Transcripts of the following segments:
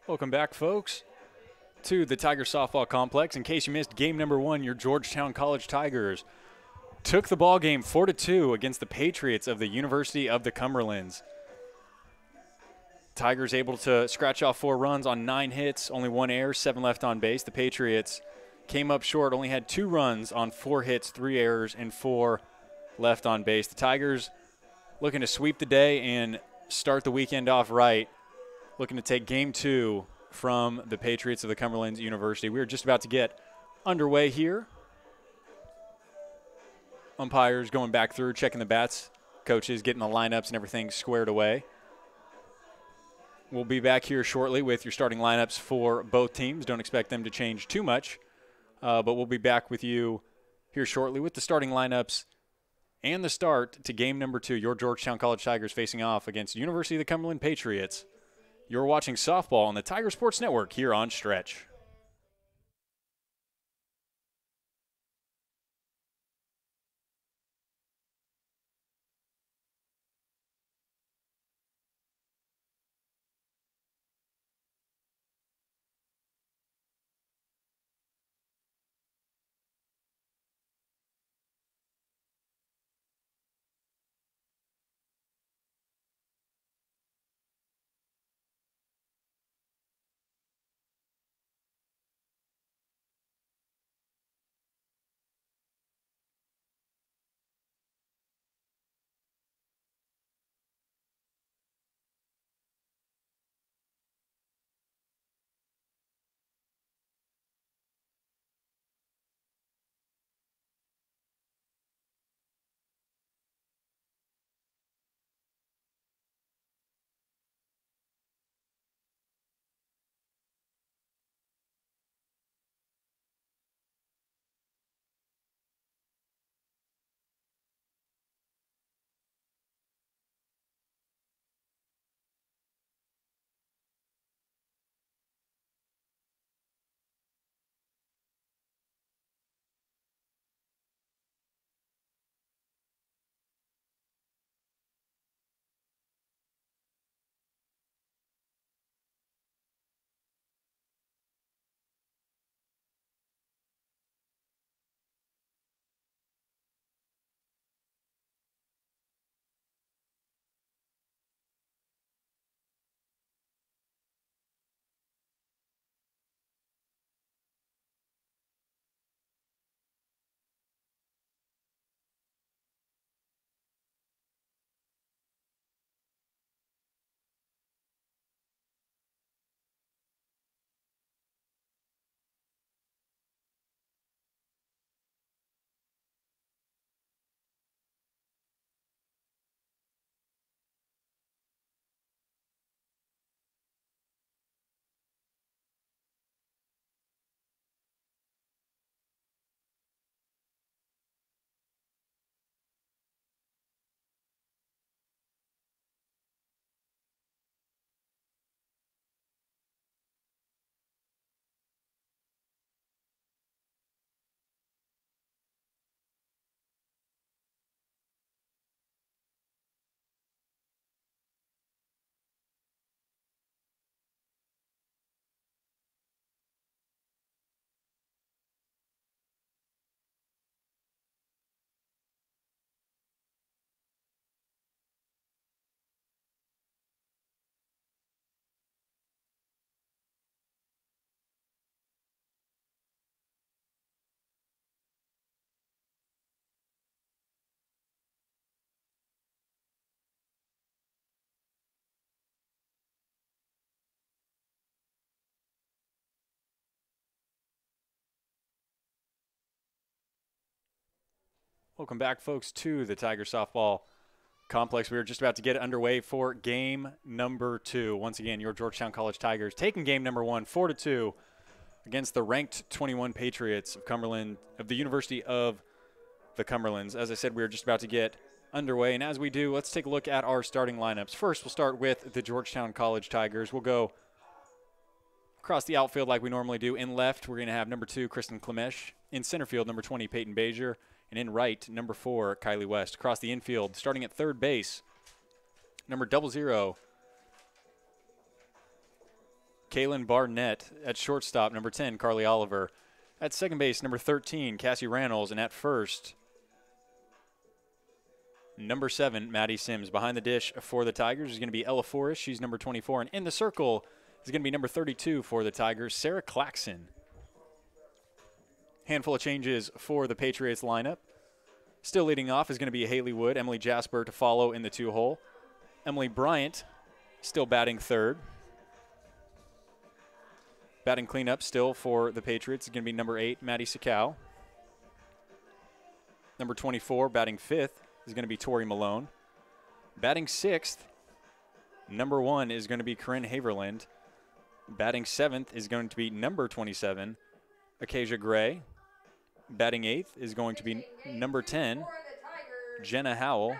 Welcome back, folks, to the Tiger Softball Complex. In case you missed game number 1, your Georgetown College Tigers took the ball game 4-2 against the Patriots of the University of the Cumberlands. Tigers able to scratch off 4 runs on 9 hits, only 1 error, 7 left on base. The Patriots came up short, only had 2 runs on 4 hits, 3 errors, and 4 left on base. The Tigers looking to sweep the day and start the weekend off right, looking to take game 2 from the Patriots of the Cumberlands University. We're just about to get underway here. Umpires going back through, checking the bats, coaches getting the lineups and everything squared away. We'll be back here shortly with your starting lineups for both teams. Don't expect them to change too much, but we'll be back with you here shortly with the starting lineups and the start to game number 2. Your Georgetown College Tigers facing off against University of the Cumberland Patriots. You're watching softball on the Tiger Sports Network here on Stretch. Welcome back, folks, to the Tiger Softball Complex. We are just about to get underway for game number 2. Once again, your Georgetown College Tigers taking game number 1, 4-2, against the ranked 21 Patriots of Cumberland, of the University of the Cumberlands. As I said, we are just about to get underway, and as we do, let's take a look at our starting lineups. First, we'll start with the Georgetown College Tigers. We'll go across the outfield like we normally do. In left, we're going to have number 2, Kristen Klemesh. In center field, number 20, Peyton Bazier. And in right, number 4, Kylie West. Across the infield, starting at third base, number 00, Kaylin Barnett. At shortstop, number 10, Carly Oliver. At second base, number 13, Cassie Reynolds. And at first, number 7, Maddie Sims. Behind the dish for the Tigers is going to be Ella Forrest. She's number 24. And in the circle is going to be number 32 for the Tigers, Sarah Clarkson. Handful of changes for the Patriots lineup. Still leading off is going to be Haley Wood, Emily Jasper to follow in the 2-hole. Emily Bryant still batting third. Batting cleanup still for the Patriots is going to be number 8, Maddie Sakow. Number 24, batting fifth, is going to be Tori Malone. Batting sixth, number 1 is going to be Corinne Haverland. Batting seventh is going to be number 27, Acacia Gray. Batting eighth is going to be number 10, Jenna Howell.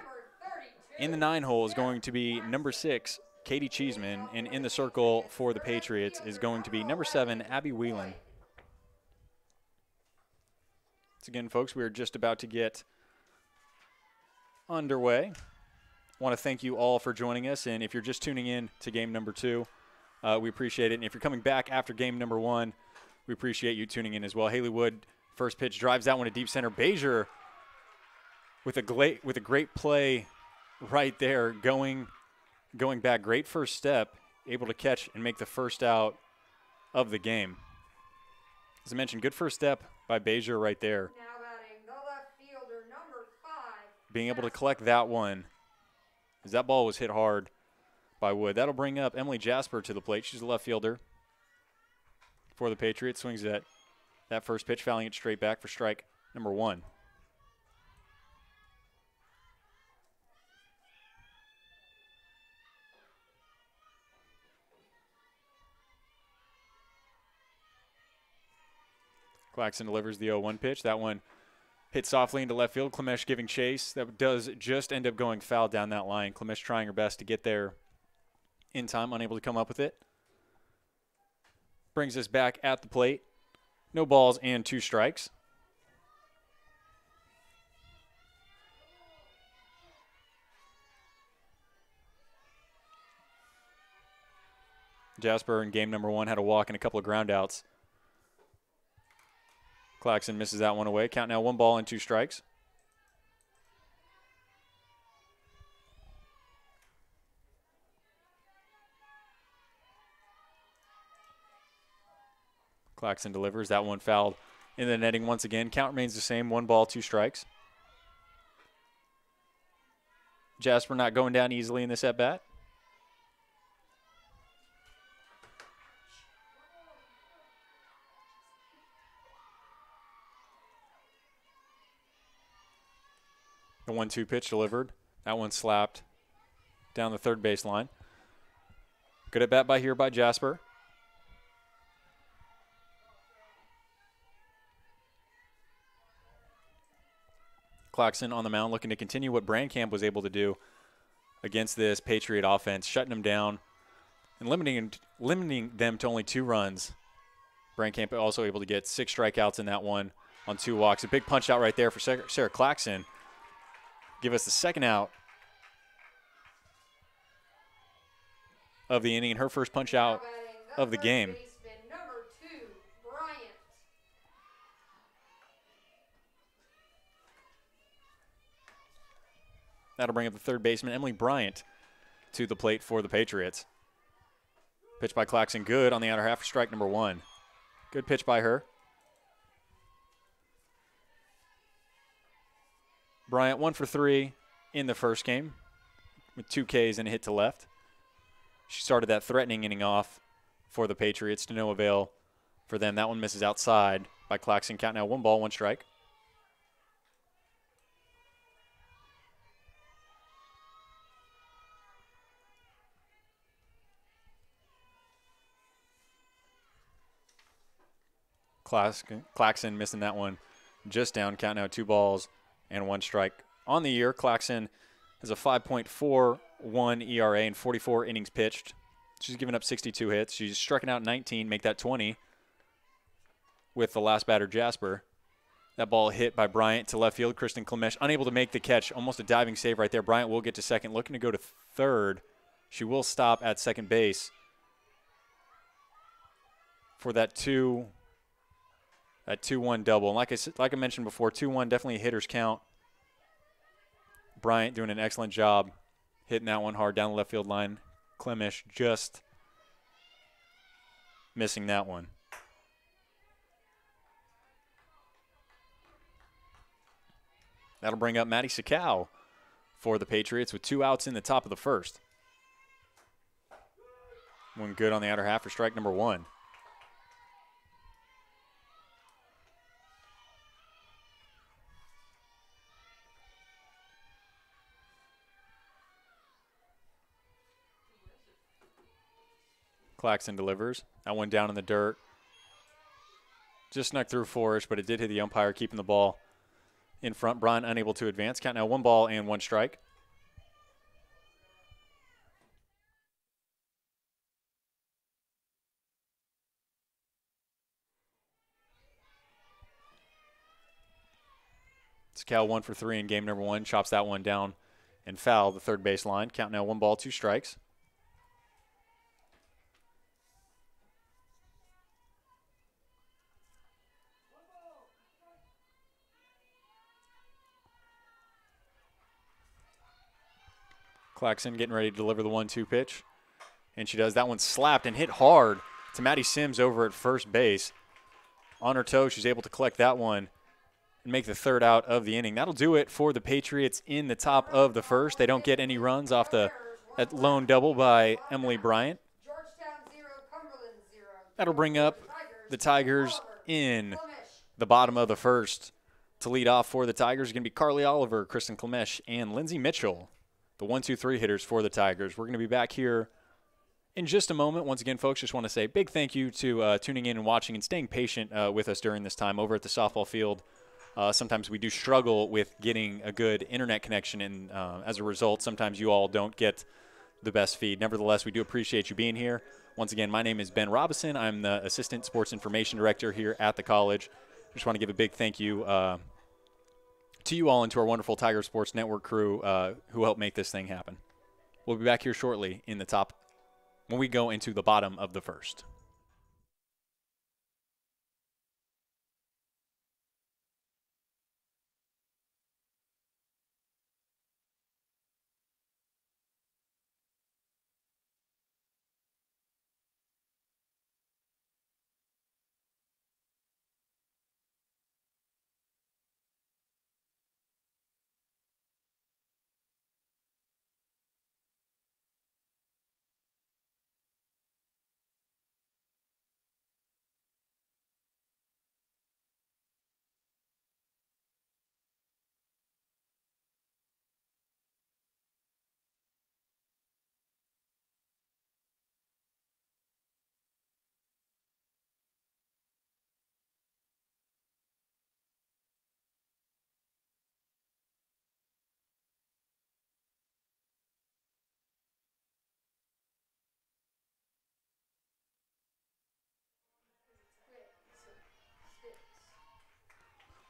In the 9-hole is going to be number 6, Katie Cheeseman. And in the circle for the Patriots is going to be number 7, Abby Whelan. Once again, folks, we are just about to get underway. I want to thank you all for joining us. And if you're just tuning in to game number 2, we appreciate it. And if you're coming back after game number 1, we appreciate you tuning in as well. Haley Wood, first pitch, drives that one to deep center. Bezier with a great play right there, going back. Great first step, able to catch and make the first out of the game. As I mentioned, good first step by Bezier right there. Now batting the left fielder, number 5. Being able to collect that one, as that ball was hit hard by Wood. That'll bring up Emily Jasper to the plate. She's a left fielder for the Patriots. Swings at that first pitch, fouling it straight back for strike number 1. Clarkson delivers the 0-1 pitch. That one hit softly into left field. Klemesh giving chase. That does just end up going foul down that line. Klemesh trying her best to get there in time, unable to come up with it. Brings us back at the plate. No balls and 2 strikes. Jasper in game number 1 had a walk and a couple of ground outs. Clarkson misses that one away. Count now 1 ball and 2 strikes. Clarkson delivers. That one fouled in the netting once again. Count remains the same. 1 ball, 2 strikes. Jasper not going down easily in this at-bat. The 1-2 pitch delivered. That one slapped down the third baseline. Good at bat by here by Jasper. Clarkson on the mound looking to continue what Brandcamp was able to do against this Patriot offense, shutting them down and limiting them to only 2 runs. Brandcamp also able to get 6 strikeouts in that one on 2 walks. A big punch out right there for Sarah Clarkson. Give us the second out of the inning and her first punch out of the game. Number 2, Bryant. That'll bring up the third baseman, Emily Bryant, to the plate for the Patriots. Pitch by Clarkson, good on the outer half for strike number 1. Good pitch by her. Bryant 1 for 3 in the first game with 2 Ks and a hit to left. She started that threatening inning off for the Patriots to no avail for them. That one misses outside by Clarkson. Count now 1 ball, 1 strike. Clarkson missing that one just down. Count now 2 balls and 1 strike. On the year, Clarkson has a 5.41 ERA and 44 innings pitched. She's given up 62 hits. She's striking out 19, make that 20 with the last batter, Jasper. That ball hit by Bryant to left field. Kristen Klemesh unable to make the catch. Almost a diving save right there. Bryant will get to second, looking to go to third. She will stop at second base. for that 2-1 double. And like I mentioned before, 2-1 definitely a hitter's count. Bryant doing an excellent job hitting that one hard down the left field line. Clemish just missing that one. That'll bring up Maddie Sakow for the Patriots with 2 outs in the top of the first. One good on the outer half for strike number 1. Clarkson delivers. That one down in the dirt. Just snuck through Forrest, but it did hit the umpire, keeping the ball in front. Bryant unable to advance. Count now 1 ball and 1 strike. Cal 1 for 3 in game number 1. Chops that one down and foul the third base line. Count now 1 ball, 2 strikes. Clarkson getting ready to deliver the 1-2 pitch. And she does. That one slapped and hit hard to Maddie Sims over at first base. On her toe, she's able to collect that one and make the third out of the inning. That'll do it for the Patriots in the top of the first. They don't get any runs off that lone double by Emily Bryant. Georgetown 0, Cumberlands 0. That'll bring up the Tigers in the bottom of the first. To lead off for the Tigers is going to be Carly Oliver, Kristen Clemesh, and Lindsay Mitchell, the 1-2-3 hitters for the Tigers. We're going to be back here in just a moment. Once again, folks, just want to say a big thank you to tuning in and watching and staying patient with us during this time over at the softball field. Sometimes we do struggle with getting a good internet connection, and as a result, sometimes you all don't get the best feed. Nevertheless, we do appreciate you being here. Once again, my name is Ben Robison. I'm the Assistant Sports Information Director here at the college. Just want to give a big thank you to you all and to our wonderful Tiger Sports Network crew who helped make this thing happen. We'll be back here shortly in the top when we go into the bottom of the first.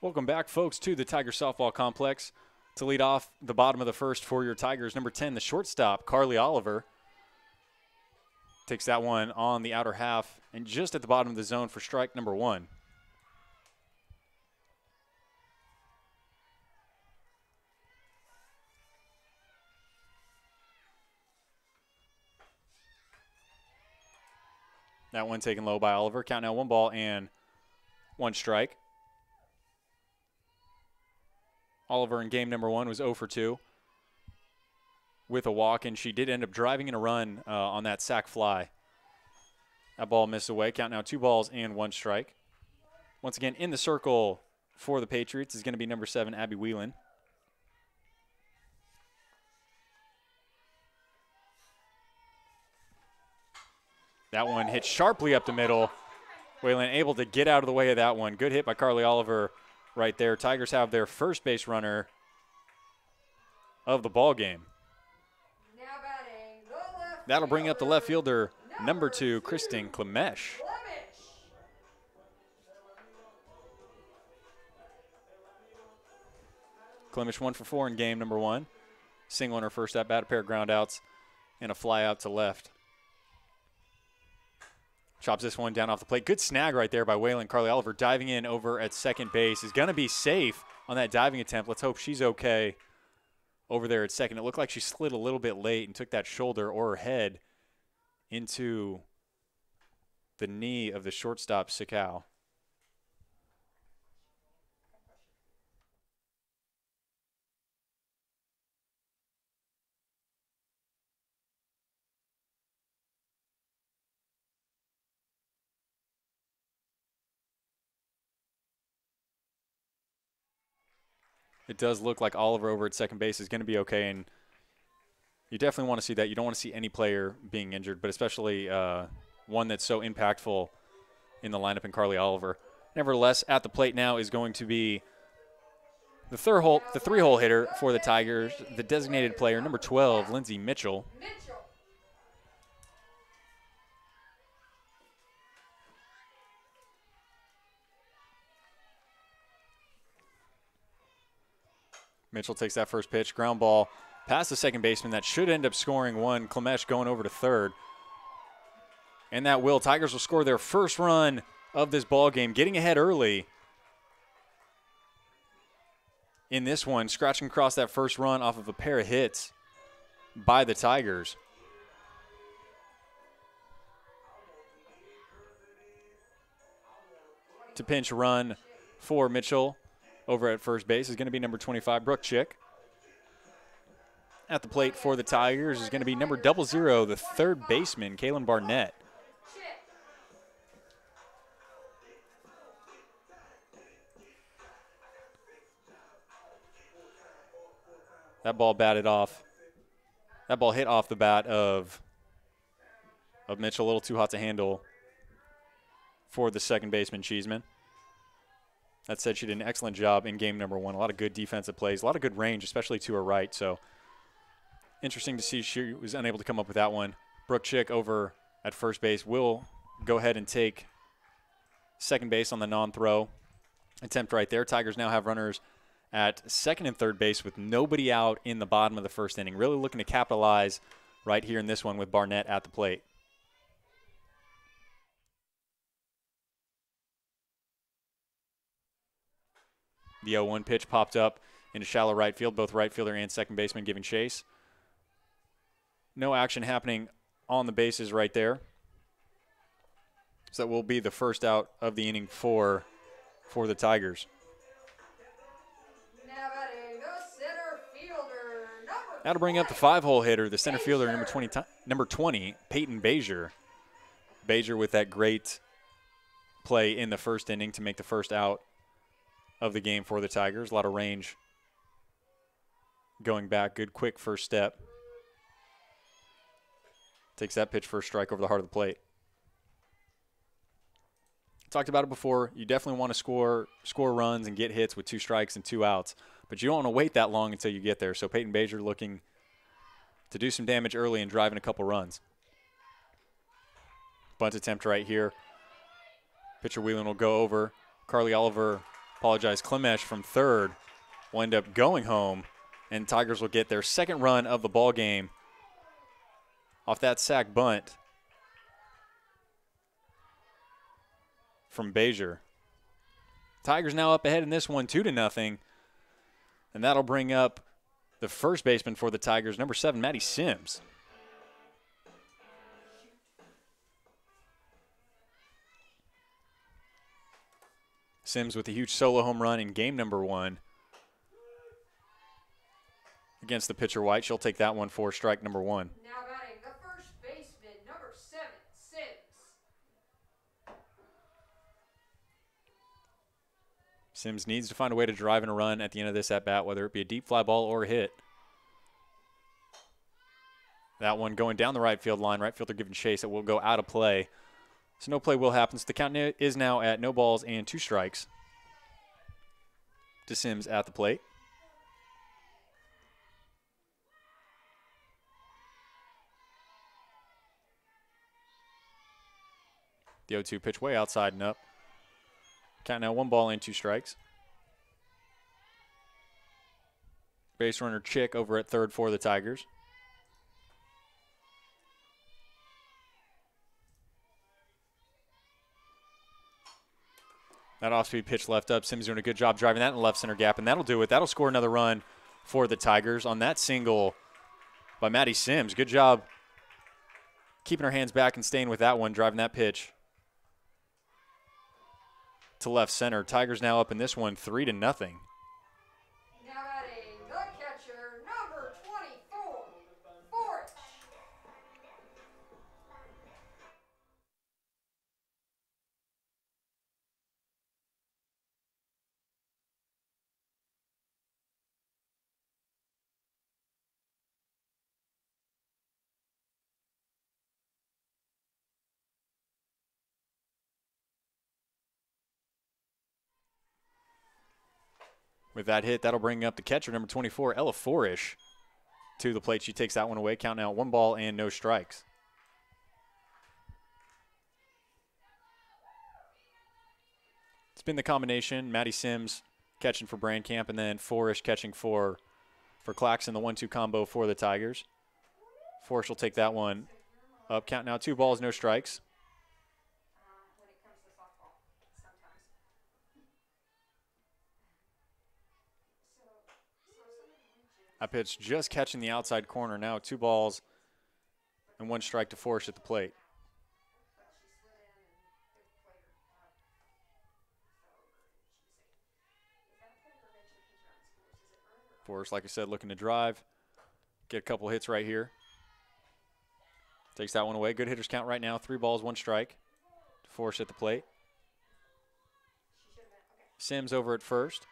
Welcome back, folks, to the Tiger Softball Complex. To lead off the bottom of the first for your Tigers, number 10, the shortstop, Carly Oliver. Takes that one on the outer half and just at the bottom of the zone for strike number 1. That one taken low by Oliver. Count now 1 ball and 1 strike. Oliver in game number 1 was 0 for 2 with a walk, and she did end up driving in a run on that sac fly. That ball missed away. Count now 2 balls and 1 strike. Once again, in the circle for the Patriots is going to be number 7, Abby Whelan. That one hit sharply up the middle. Whelan able to get out of the way of that one. Good hit by Carly Oliver right there. Tigers have their first base runner of the ball game. Now batting the left That'll bring up the left fielder, number 2, 2, Kristen Clemesh. Clemesh 1 for 4 in game number 1. Single on her first at bat, a pair of ground outs, and a fly out to left. Chops this one down off the plate. Good snag right there by Waylon. Carly Oliver diving in over at second base. Is going to be safe on that diving attempt. Let's hope she's okay over there at second. It looked like she slid a little bit late and took that shoulder or her head into the knee of the shortstop, Sikau. It does look like Oliver over at second base is going to be okay, and you definitely want to see that. You don't want to see any player being injured, but especially one that's so impactful in the lineup in Carly Oliver. Nevertheless, at the plate now is going to be the three-hole hitter for the Tigers, the designated player, number 12, Lindsay Mitchell. Mitchell takes that first pitch, ground ball past the second baseman. That should end up scoring one. Klemesh going over to third. And that will. Tigers will score their first run of this ball game, getting ahead early in this one, scratching across that first run off of a pair of hits by the Tigers. To pinch run for Mitchell over at first base is going to be number 25, Brooke Chick. At the plate for the Tigers is going to be number 00, the third baseman, Kaylin Barnett. That ball batted off. That ball hit off the bat of Mitchell, a little too hot to handle for the second baseman, Cheeseman. That said, she did an excellent job in game number one. A lot of good defensive plays, a lot of good range, especially to her right. So interesting to see she was unable to come up with that one. Brooke Chick over at first base will go ahead and take second base on the non-throw attempt right there. Tigers now have runners at second and third base with nobody out in the bottom of the first inning. Really looking to capitalize right here in this one with Barnett at the plate. The 0-1 pitch popped up into shallow right field, both right fielder and second baseman giving chase. No action happening on the bases right there. So that will be the first out of the inning for the Tigers. Now batting the center fielder, That'll bring up the 5-hole hitter, the center fielder, number 20, Peyton Bazier. Bazier with that great play in the first inning to make the first out of the game for the Tigers. A lot of range going back. Good, quick first step. Takes that pitch for a strike over the heart of the plate. Talked about it before. You definitely want to score runs and get hits with 2 strikes and 2 outs, but you don't want to wait that long until you get there. So Peyton Bazier looking to do some damage early and driving a couple runs. Bunt attempt right here. Pitcher Whelan will go over. Carly Oliver, Klemesh from third will end up going home, and Tigers will get their second run of the ball game off that sac bunt from Bazier. Tigers now up ahead in this one 2-0, and that'll bring up the first baseman for the Tigers, number 7, Maddie Sims. Sims with a huge solo home run in game number 1 against the pitcher White. She'll take that one for strike number 1. Now batting the first baseman, number 7, Sims. Sims needs to find a way to drive in a run at the end of this at-bat, whether it be a deep fly ball or a hit. That one going down the right field line. Right fielder giving chase. It will go out of play. So no play will happen. So the count is now at no balls and 2 strikes to Sims at the plate. The 0-2 pitch way outside and up. Count now 1 ball and 2 strikes. Base runner Chick over at third for the Tigers. That off-speed pitch left up. Sims doing a good job driving that in the left center gap, and that'll do it. That'll score another run for the Tigers on that single by Maddie Sims. Good job keeping her hands back and staying with that one, driving that pitch to left center. Tigers now up in this one 3-0. Now batting the catcher, number 24, Forrest. With that hit, that'll bring up the catcher, number 24, Ella Forish, to the plate. She takes that one away. Count now 1 ball and no strikes. It's been the combination. Maddie Sims catching for Brandcamp, and then Forish catching for Clarkson, the 1-2 combo for the Tigers. Forish will take that one up. Count now 2 balls, no strikes. When it comes to softball, sometimes. That pitch just catching the outside corner. Now 2 balls and 1 strike to Forish at the plate. Forish, like I said, looking to drive. Get a couple hits right here. Takes that one away. Good hitters count right now. 3 balls, 1 strike to Forish at the plate. Sims over at first.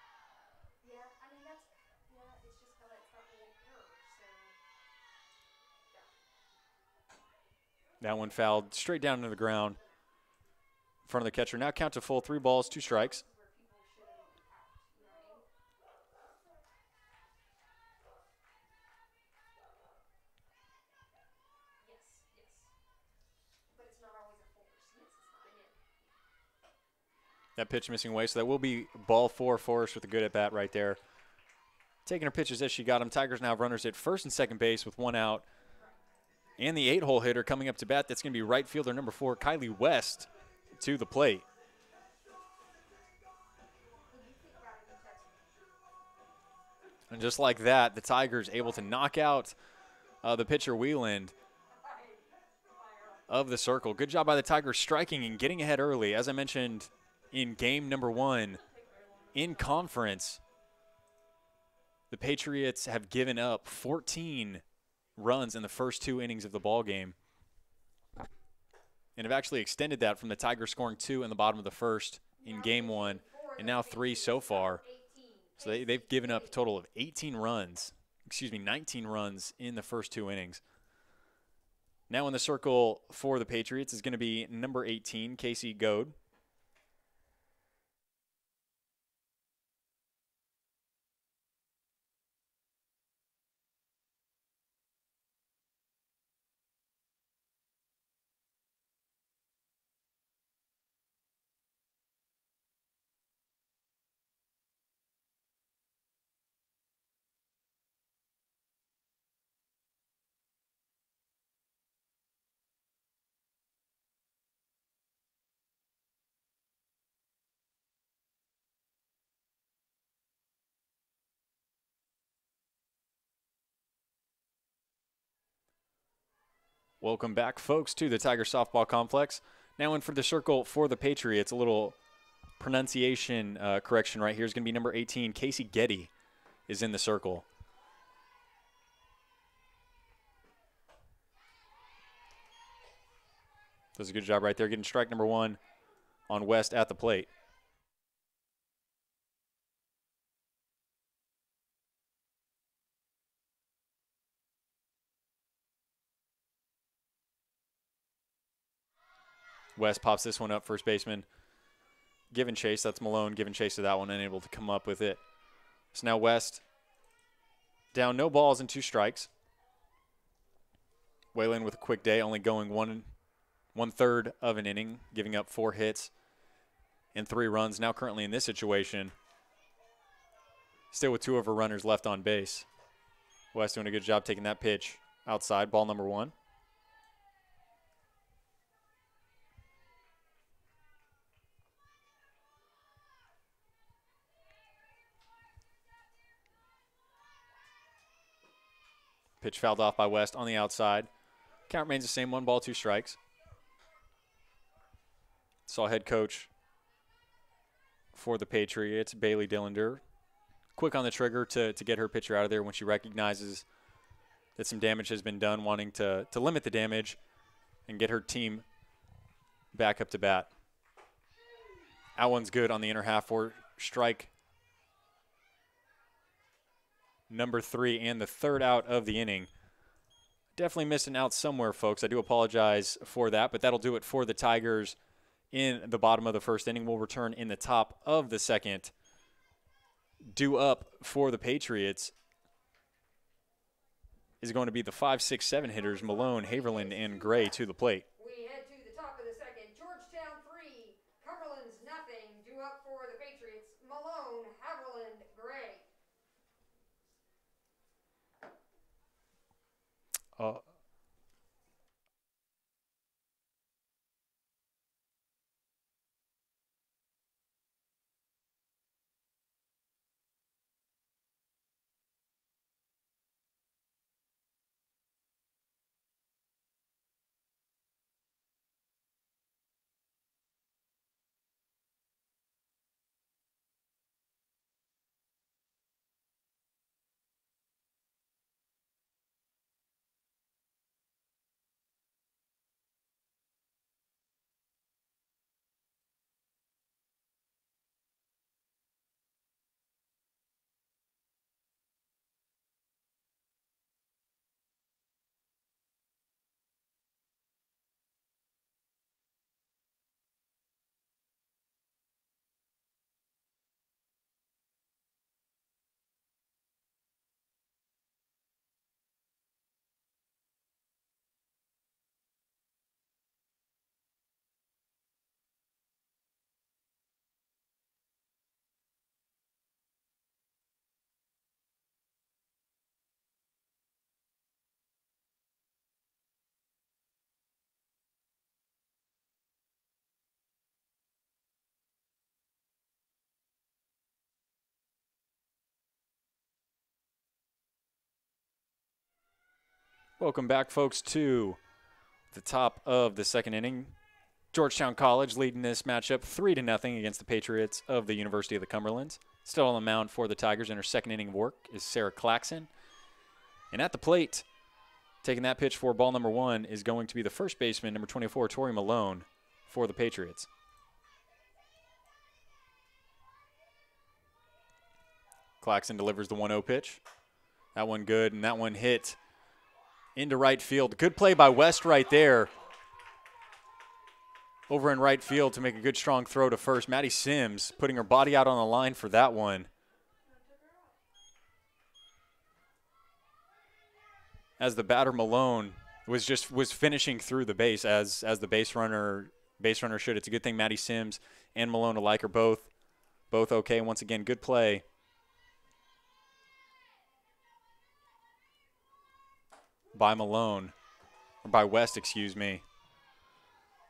That one fouled straight down into the ground in front of the catcher. Now count to full. 3 balls, 2 strikes. That pitch missing away, so that will be ball 4. Forrest with a good at-bat right there. Taking her pitches as she got them. Tigers now have runners at first and second base with 1 out. And the 8-hole hitter coming up to bat, that's going to be right fielder number 4, Kylie West, to the plate. And just like that, the Tigers able to knock out the pitcher Wieland of the circle. Good job by the Tigers striking and getting ahead early. As I mentioned in game number 1 in conference, the Patriots have given up 14 runs in the first 2 innings of the ball game, and have actually extended that from the Tigers scoring 2 in the bottom of the first in game 1, and now 3 so far. So they've given up a total of 19 runs in the first 2 innings. Now in the circle for the Patriots is going to be number 18, Casey Goad. Welcome back, folks, to the Tiger Softball Complex. Now in for the circle for the Patriots. A little pronunciation correction right here is going to be number 18, Casey Getty, is in the circle. Does a good job right there, getting strike number 1 on West at the plate. West pops this one up, first baseman. Giving chase, that's Malone giving chase to that one, unable to come up with it. So now West down, no balls and 2 strikes. Wayland with a quick day, only going 1/3 of an inning, giving up 4 hits and 3 runs. Now currently in this situation, still with 2 of her runners left on base. West doing a good job taking that pitch outside, ball number 1. Pitch fouled off by West on the outside. Count remains the same, 1 ball, 2 strikes. Saw head coach for the Patriots, Bailey Dillander, quick on the trigger to get her pitcher out of there when she recognizes that some damage has been done, wanting to limit the damage and get her team back up to bat. That one's good on the inner half for strike number 3 and the 3rd out of the inning. Definitely missing out somewhere, folks. I do apologize for that, but that'll do it for the Tigers in the bottom of the 1st inning. We'll return in the top of the 2nd. Due up for the Patriots is going to be the 5, 6, 7 hitters, Malone, Haverland, and Gray to the plate. We head to the top of the 2nd. Georgetown 3, Cumberlands nothing. Due up for the Patriots, Malone, Haverland, Gray. Welcome back, folks, to the top of the 2nd inning. Georgetown College leading this matchup 3-0 against the Patriots of the University of the Cumberlands. Still on the mound for the Tigers in her 2nd inning of work is Sarah Clarkson. And at the plate, taking that pitch for ball number 1 is going to be the first baseman, number 24, Tori Malone, for the Patriots. Clarkson delivers the 1-0 pitch. That one good, and that one hit into right field. Good play by West right there. Over in right field to make a good strong throw to first. Maddie Sims putting her body out on the line for that one. As the batter Malone was finishing through the base as the base runner should. It's a good thing Maddie Sims and Malone alike are both okay. Once again, good play by Malone, or by West, excuse me,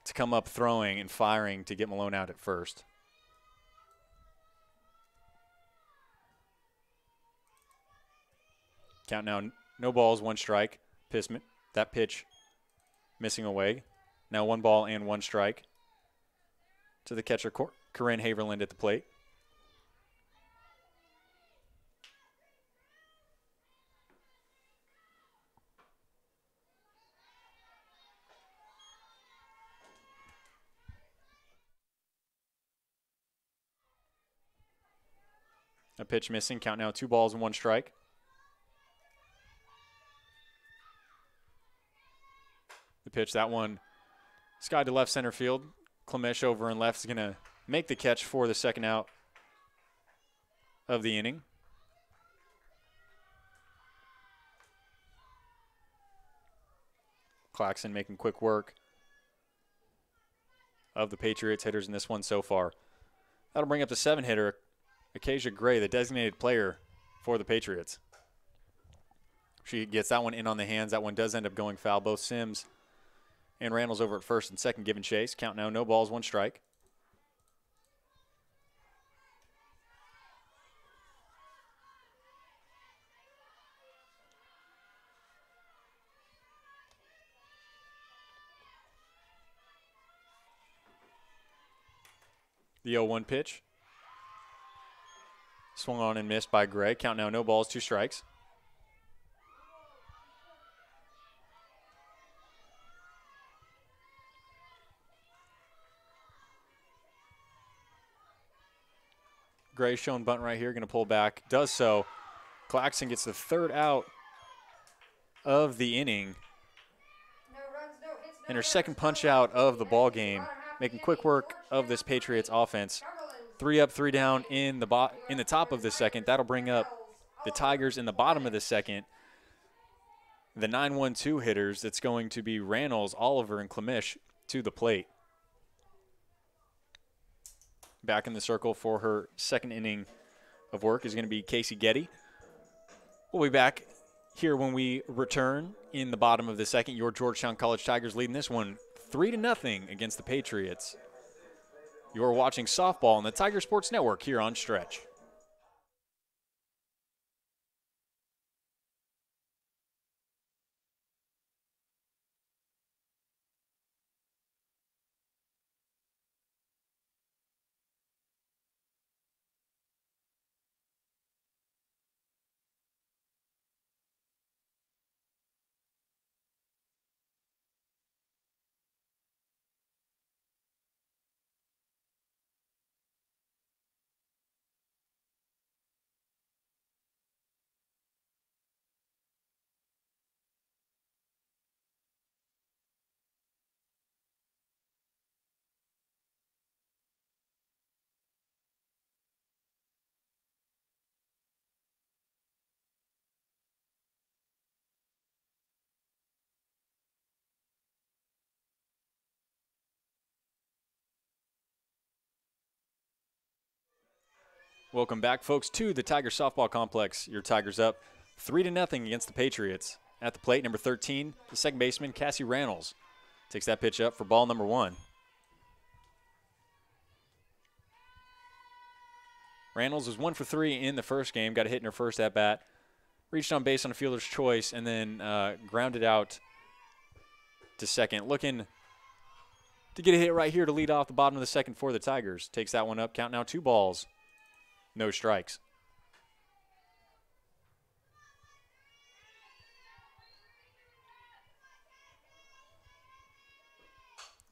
to come up throwing and firing to get Malone out at first. Count now, no balls, 1 strike. That pitch missing away. Now 1 ball and 1 strike to the catcher, Corinne Haverland at the plate. A pitch missing. Count now 2 balls and 1 strike. The pitch, that one skied to left center field. Klemesh over in left is going to make the catch for the 2nd out of the inning. Clarkson making quick work of the Patriots hitters in this one so far. That'll bring up the 7 hitter, Acacia Gray, the designated player for the Patriots. She gets that one in on the hands. That one does end up going foul. Both Sims and Randall's over at first and second giving chase. Count now, no balls, 1 strike. The 0-1 pitch. Swung on and missed by Gray. Count now, no balls, 2 strikes. Gray showing bunt right here, going to pull back. Does so. Clarkson gets the 3rd out of the inning. And her 2nd punch out of the ball game, making quick work of this Patriots offense. 3 up, 3 down in the top of the 2nd. That'll bring up the Tigers in the bottom of the 2nd. The 9-1-2 hitters, that's going to be Reynolds, Oliver, and Klemish to the plate. Back in the circle for her 2nd inning of work is going to be Casey Getty. We'll be back here when we return in the bottom of the 2nd. Your Georgetown College Tigers leading this one 3-0 against the Patriots. You're watching softball on the Tiger Sports Network here on Stretch. Welcome back, folks, to the Tiger Softball Complex. Your Tigers up 3-0 against the Patriots. At the plate, number 13, the 2nd baseman, Cassie Reynolds, takes that pitch up for ball number 1. Reynolds was 1 for 3 in the first game, got a hit in her first at-bat, reached on base on a fielder's choice, and then grounded out to 2nd. Looking to get a hit right here to lead off the bottom of the 2nd for the Tigers. Takes that one up, count now 2 balls. No strikes.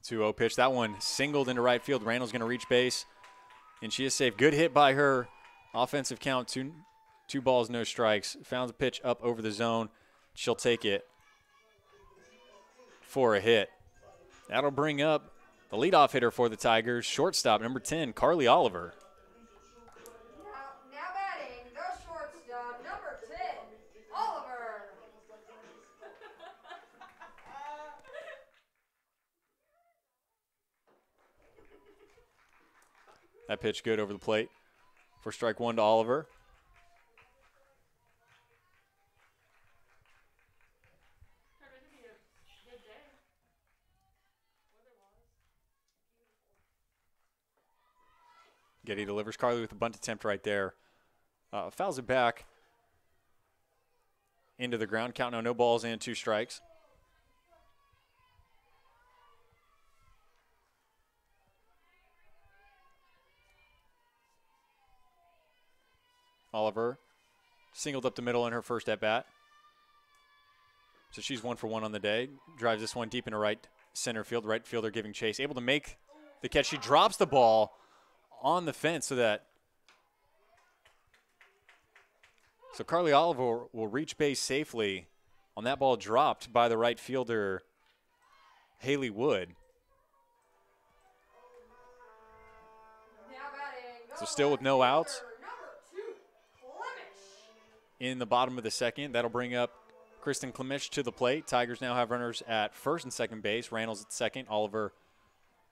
2-0 pitch. That one singled into right field. Randall's going to reach base, and she is safe. Good hit by her. Offensive count, two balls, no strikes. Found the pitch up over the zone. She'll take it for a hit. That'll bring up the leadoff hitter for the Tigers, shortstop, number 10, Carly Oliver. Now batting, the shortstop, number 10, Oliver. That pitch good over the plate for strike 1 to Oliver. Getty delivers. Carly with a bunt attempt right there. Fouls it back into the ground. Count now, no balls and 2 strikes. Oliver singled up the middle in her first at-bat. So she's 1 for 1 on the day. Drives this one deep into right center field. Right fielder giving chase. Able to make the catch. She drops the ball on the fence so Carly Oliver will reach base safely on that ball dropped by the right fielder, Haley Wood. So still with no outs in the bottom of the 2nd. That'll bring up Kristen Klemish to the plate. Tigers now have runners at first and second base. Reynolds at 2nd, Oliver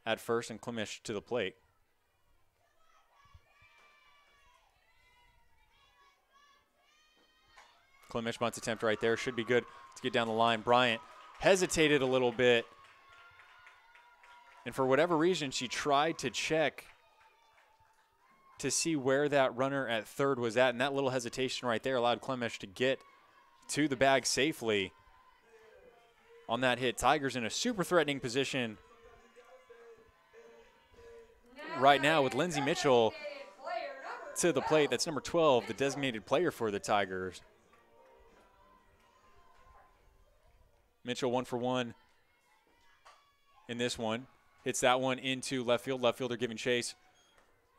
at first, and Klemish to the plate. Klemish bunts attempt right there. Should be good to get down the line. Bryant hesitated a little bit, and for whatever reason, she tried to check to see where that runner at third was at, and that little hesitation right there allowed Klemish to get to the bag safely on that hit. Tigers in a super threatening position right now with Lindsay Mitchell Designated player number to the plate. 12. That's number 12, the designated player for the Tigers. Mitchell 1 for 1 in this one. Hits that one into left field. Left fielder giving chase.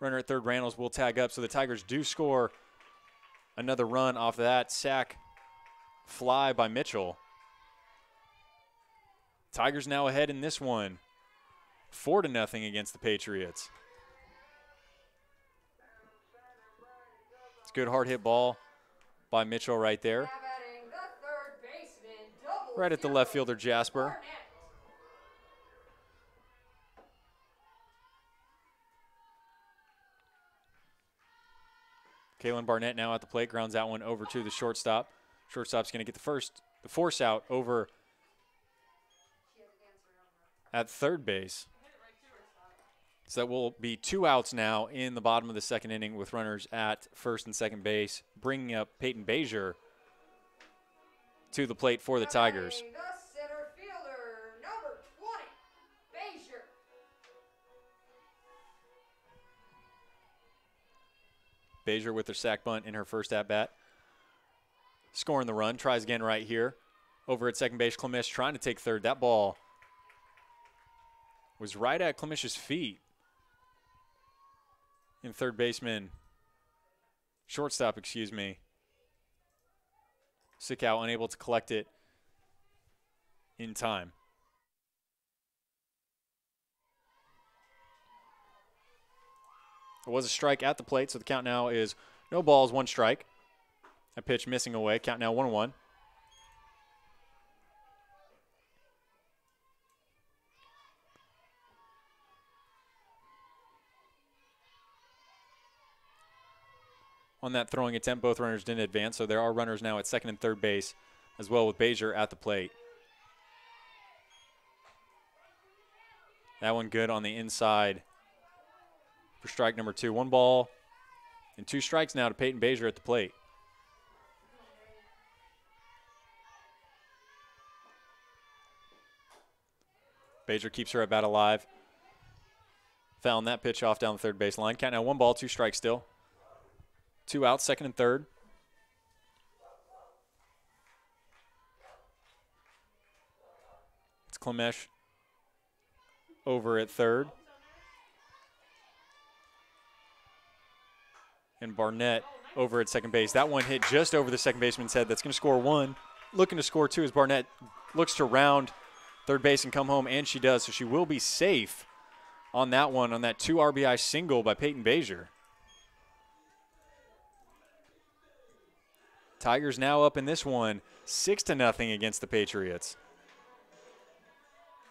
Runner at third, Reynolds will tag up. So the Tigers do score another run off of that sac fly by Mitchell. Tigers now ahead in this one, 4-0 against the Patriots. It's a good hard hit ball by Mitchell right there. Now batting the third baseman, double Right at the zero, left fielder, Jasper. Barnett. Kalen Barnett now at the plate, grounds that one over to the shortstop. Shortstop's going to get the force out over She has an answer on her. at third base. So that will be 2 outs now in the bottom of the second inning with runners at first and second base, bringing up Peyton Bazier to the plate for the Now Tigers. batting the center fielder, number 20, Bazier. Bazier with her sac bunt in her first at-bat. Scoring the run, tries again right here. Over at second base, Clemish trying to take third. That ball was right at Clemish's feet. And third baseman, shortstop, excuse me, Sickow unable to collect it in time. It was a strike at the plate, so the count now is no balls, 1 strike. A pitch missing away. Count now 1-1. On that throwing attempt, both runners didn't advance, so there are runners now at second and third base, as well with Bazier at the plate. That one good on the inside for strike number 2. 1 ball and 2 strikes now to Peyton Bazier at the plate. Bazier keeps her at bat alive. Fouling that pitch off down the third base line. Count now 1 ball, 2 strikes still. 2 outs, second and third. It's Clemesh over at third. And Barnett over at second base. That one hit just over the second baseman's head. That's going to score 1. Looking to score 2 as Barnett looks to round third base and come home, and she does. So she will be safe on that one, on that 2 RBI single by Peyton Bazier. Tigers now up in this one, 6-0 against the Patriots.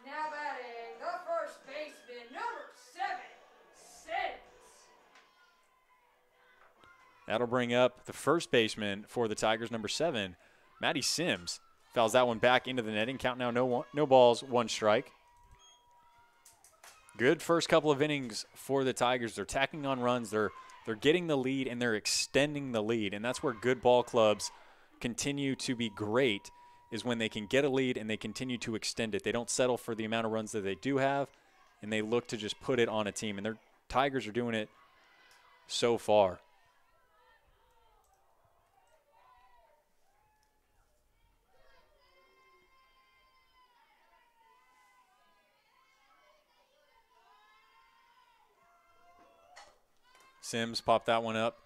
Now batting the first baseman, number 7, Sims. That'll bring up the first baseman for the Tigers, number 7, Maddie Sims. Fouls that one back into the netting. Count now no balls, 1 strike. Good first couple of innings for the Tigers. They're tacking on runs. They're getting the lead, and they're extending the lead. And that's where good ball clubs continue to be great, is when they can get a lead and they continue to extend it. They don't settle for the amount of runs that they do have, and they look to just put it on a team. And their Tigers are doing it so far. Sims popped that one up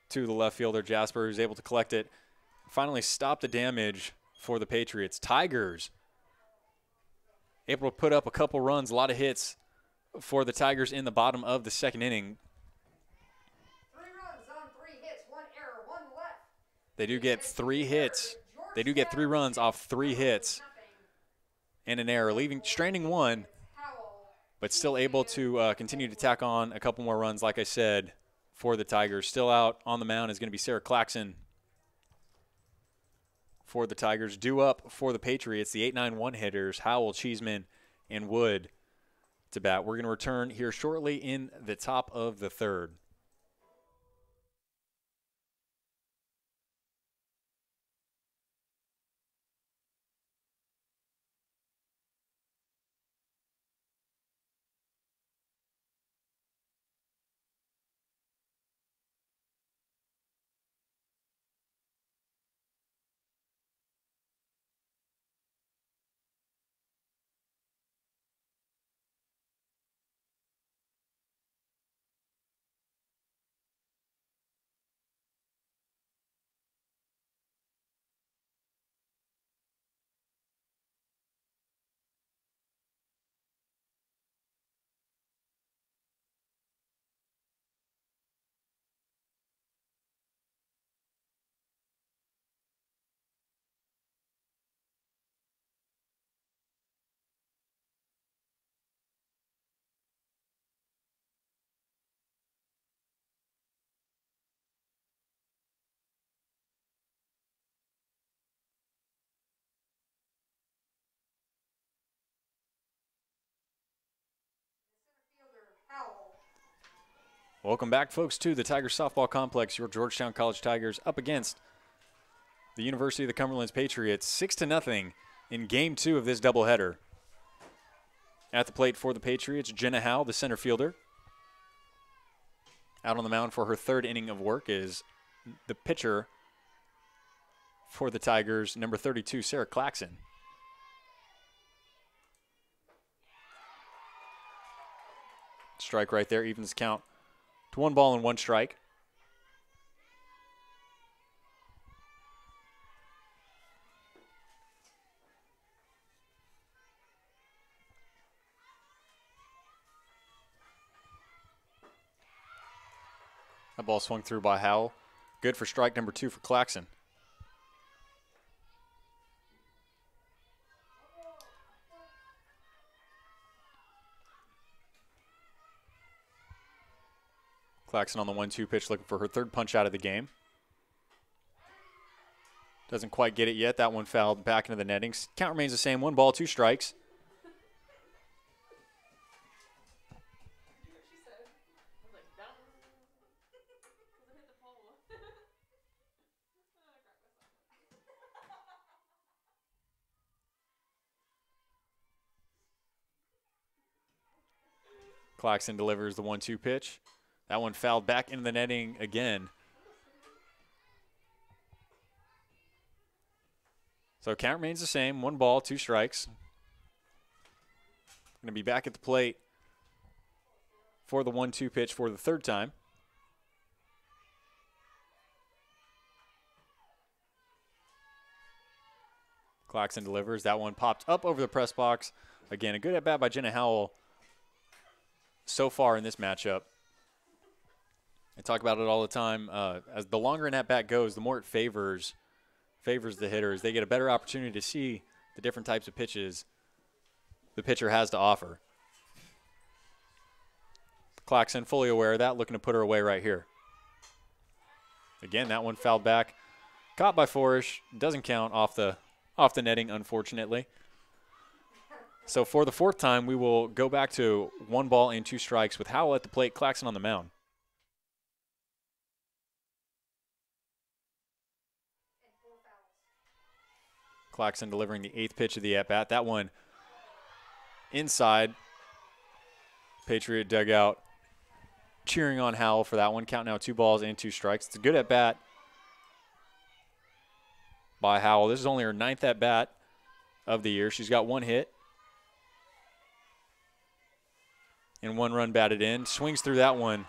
to the left fielder, Jasper, who's able to collect it. Finally stop the damage for the Patriots. Tigers able to put up a couple runs, a lot of hits for the Tigers in the bottom of the second inning. 3 runs on 3 hits, 1 error, 1 left. They do get 3 hits. They do get 3 runs off 3 hits and an error, straining 1, but still able to continue to tack on a couple more runs, like I said, for the Tigers. Still out on the mound is going to be Sarah Clarkson for the Tigers. Due up for the Patriots, the 8-9-1 hitters, Howell, Cheeseman, and Wood to bat. We're going to return here shortly in the top of the third. Welcome back, folks, to the Tiger Softball Complex. Your Georgetown College Tigers up against the University of the Cumberlands Patriots, 6-0 in Game 2 of this doubleheader. At the plate for the Patriots, Jenna Howe, the center fielder. Out on the mound for her third inning of work is the pitcher for the Tigers, number 32, Sarah Clarkson. Strike right there, evens count to 1 ball and 1 strike. That ball swung through by Howell. Good for strike number 2 for Clarkson. Clarkson on the 1-2 pitch, looking for her third punch out of the game. Doesn't quite get it yet. That one fouled back into the netting. Count remains the same. 1 ball, 2 strikes. Clarkson delivers the 1-2 pitch. That one fouled back into the netting again. So count remains the same. 1 ball, 2 strikes. Going to be back at the plate for the 1-2 pitch for the third time. Clarkson delivers. That one popped up over the press box. Again, a good at-bat by Jenna Howell so far in this matchup. I talk about it all the time. As the longer an at-bat goes, the more it favors the hitters. They get a better opportunity to see the different types of pitches the pitcher has to offer. Clarkson fully aware of that, looking to put her away right here. Again, that one fouled back. Caught by Forish. Doesn't count off the netting, unfortunately. So for the 4th time, we will go back to 1 ball and 2 strikes with Howell at the plate, Clarkson on the mound. Clarkson delivering the 8th pitch of the at-bat. That one inside. Patriot dugout cheering on Howell for that one. Count now 2 balls and 2 strikes. It's a good at-bat by Howell. This is only her 9th at-bat of the year. She's got 1 hit and 1 run batted in. Swings through that one.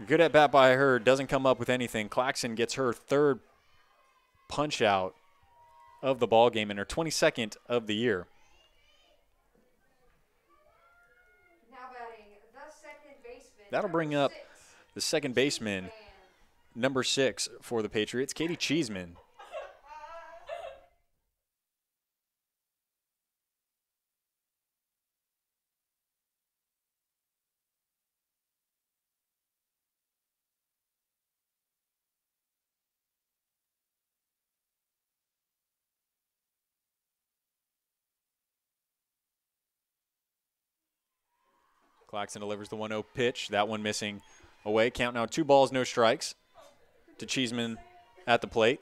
Good at-bat by her. Doesn't come up with anything. Clarkson gets her 3rd punch out of the ball game and her 22nd of the year. Now batting the second baseman. That'll bring up the second baseman, number 6 for the Patriots, Katie Cheeseman. Clarkson delivers the 1-0 pitch. That one missing away. Count now 2 balls, no strikes to Cheeseman at the plate.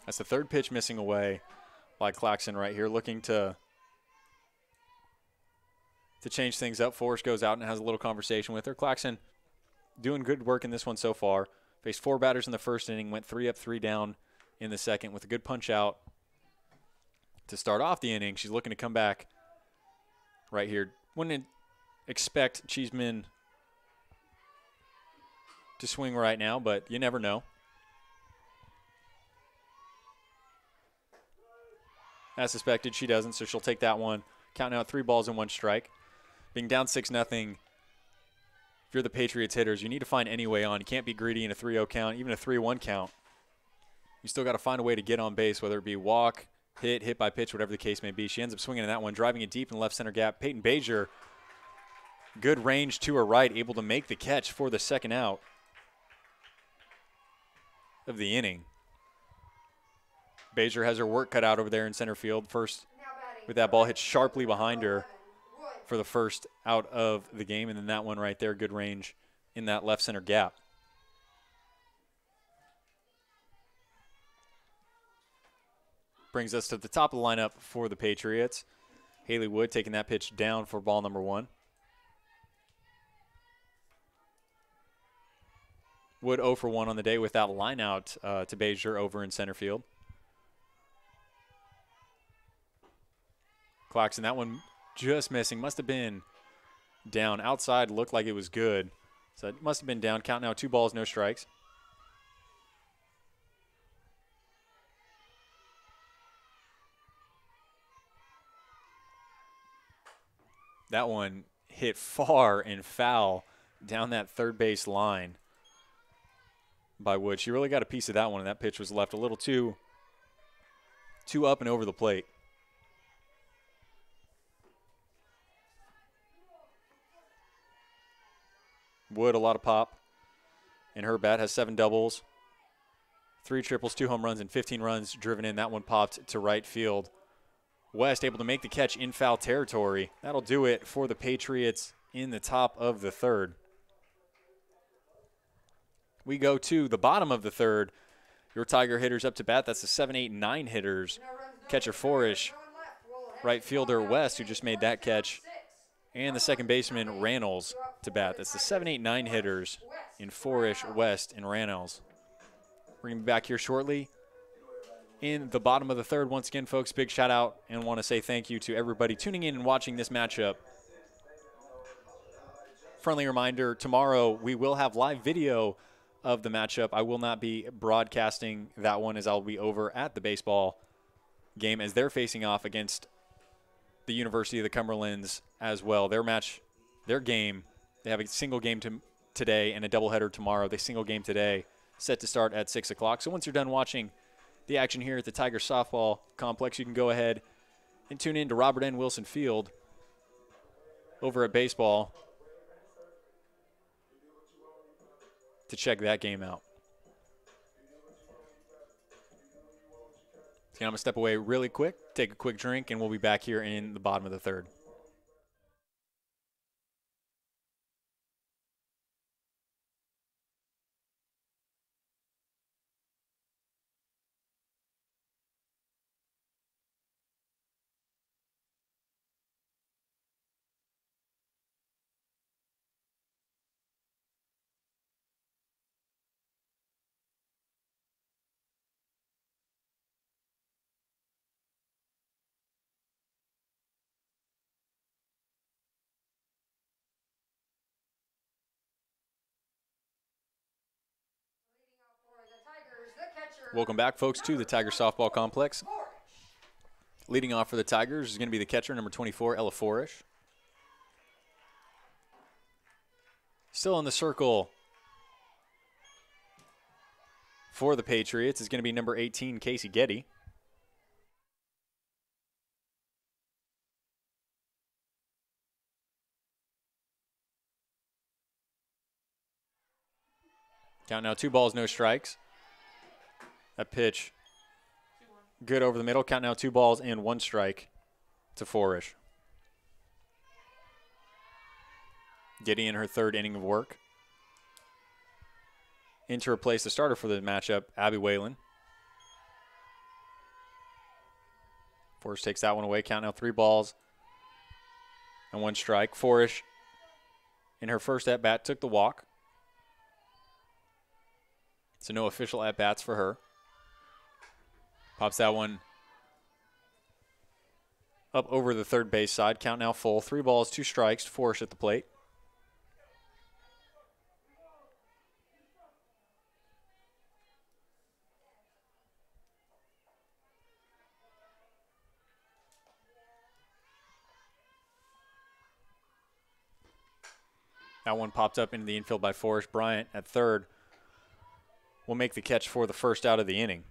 That's the 3rd pitch missing away by Clarkson right here, looking to change things up. Forrest goes out and has a little conversation with her. Clarkson doing good work in this one so far. Faced 4 batters in the first inning, went 3 up, 3 down in the second with a good punch out to start off the inning. She's looking to come back right here. Wouldn't expect Cheeseman to swing right now, but you never know. As suspected, she doesn't, so she'll take that one. Count now at 3 balls and 1 strike. Being down 6-0, if you're the Patriots hitters, you need to find any way on. You can't be greedy in a 3-0 count, even a 3-1 count. You still got to find a way to get on base, whether it be walk, hit by pitch, whatever the case may be. She ends up swinging in that one, driving it deep in the left center gap. Peyton Bajer, good range to her right, able to make the catch for the second out. of the inning. Bajer has her work cut out over there in center field. First, with that ball hit sharply behind her for the first out of the game, and then that one right there, good range in that left center gap. Brings us to the top of the lineup for the Patriots. Haley Wood taking that pitch down for ball number 1. Wood 0 for 1 on the day with that line out to Bajer over in center field. Clarkson, that one just missing. Must have been down. Outside looked like it was good. So it must have been down. Count now 2 balls, no strikes. That one hit far and foul down that third base line by Wood. She really got a piece of that one, and that pitch was left a little too up and over the plate. Wood, a lot of pop in her bat, has 7 doubles, 3 triples, 2 home runs, and 15 runs driven in. That one popped to right field. West able to make the catch in foul territory. That'll do it for the Patriots in the top of the third. We go to the bottom of the third. Your Tiger hitters up to bat. That's the 7, 8, 9 hitters. Catcher Forish, right fielder West, who just made that catch, and the second baseman Reynolds to bat. That's the 7, 8, 9 hitters in Forish, West, and Reynolds. We're going to be back here shortly in the bottom of the third. Once again, folks, big shout out and want to say thank you to everybody tuning in and watching this matchup. Friendly reminder, tomorrow we will have live video of the matchup. I will not be broadcasting that one, as I'll be over at the baseball game as they're facing off against the University of the Cumberlands as well. Their game, they have a single game today and a doubleheader tomorrow. The single game today set to start at 6 o'clock. So once you're done watching the action here at the Tiger Softball Complex, you can go ahead and tune in to Robert N. Wilson Field over at baseball to check that game out. So I'm going to step away really quick, take a quick drink, and we'll be back here in the bottom of the third. Welcome back, folks, to the Tiger Softball Complex. Leading off for the Tigers is going to be the catcher, number 24, Ella Forish. Still in the circle for the Patriots is going to be number 18, Casey Getty. Count now 2 balls, no strikes. That pitch good over the middle. Count now 2 balls and 1 strike to Forish. Getty in her 3rd inning of work. In to replace the starter for the matchup, Abby Whalen. Forish takes that one away. Count now 3 balls and 1 strike. Forish in her first at-bat took the walk. So no official at-bats for her. Pops that one up over the third base side. Count now full. 3 balls, 2 strikes. Forish at the plate. That one popped up into the infield by Forish. Bryant at third will make the catch for the first out of the inning.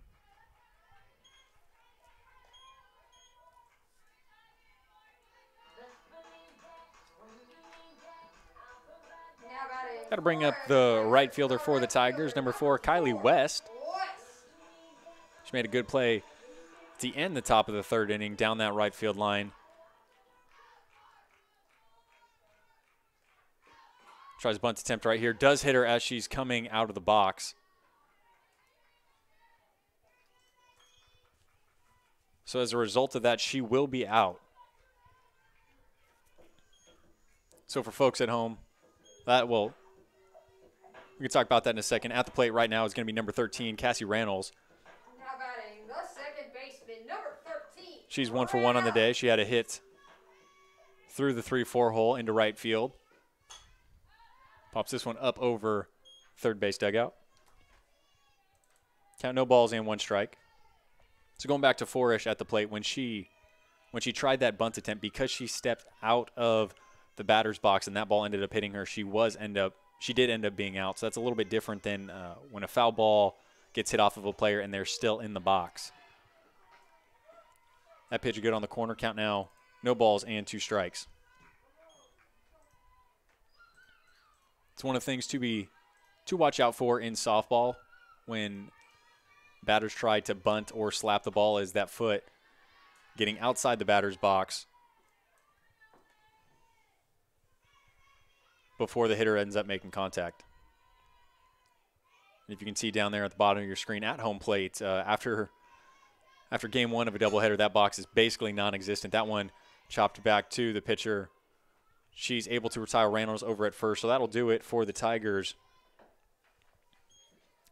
Got to bring up the right fielder for the Tigers, number 4, Kylie West. She made a good play to end the top of the third inning down that right field line. Tries a bunt attempt right here. Does hit her as she's coming out of the box. So as a result of that, she will be out. So for folks at home, we can talk about that in a second. At the plate right now is going to be number 13, Cassie Reynolds. Now batting the second baseman, number 13. She's 1 for 1 on the day. She had a hit through the 3-4 hole into right field. Pops this one up over third base dugout. Count no balls and 1 strike. So going back to Forish at the plate, when she tried that bunt attempt, because she stepped out of the batter's box and that ball ended up hitting her, she did end up being out. So that's a little bit different than when a foul ball gets hit off of a player and they're still in the box. That pitch is good on the corner. Count now, no balls and 2 strikes. It's one of the things to watch out for in softball when batters try to bunt or slap the ball, is that foot getting outside the batter's box before the hitter ends up making contact. And if you can see down there at the bottom of your screen at home plate, after game 1 of a doubleheader, that box is basically non-existent. That one chopped back to the pitcher. She's able to retire Reynolds over at first, so that'll do it for the Tigers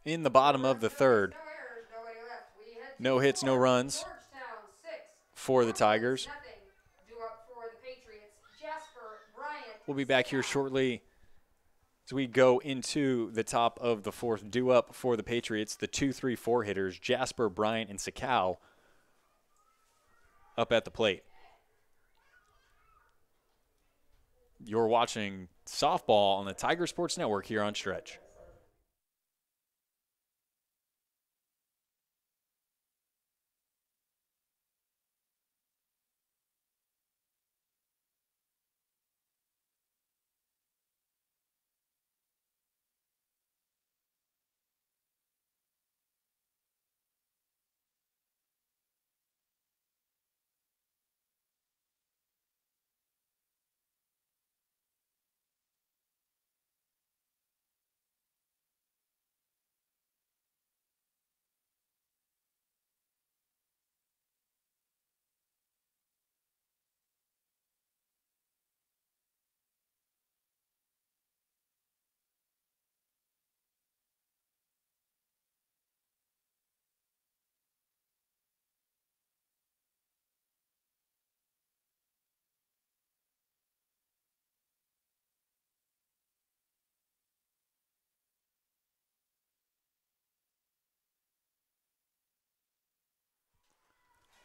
in the bottom of the third. No hits, no runs for the Tigers. We'll be back here shortly as we go into the top of the fourth. Due up for the Patriots, the 2-3-4 hitters, Jasper, Bryant, and Sakau up at the plate. You're watching softball on the Tiger Sports Network here on Stretch.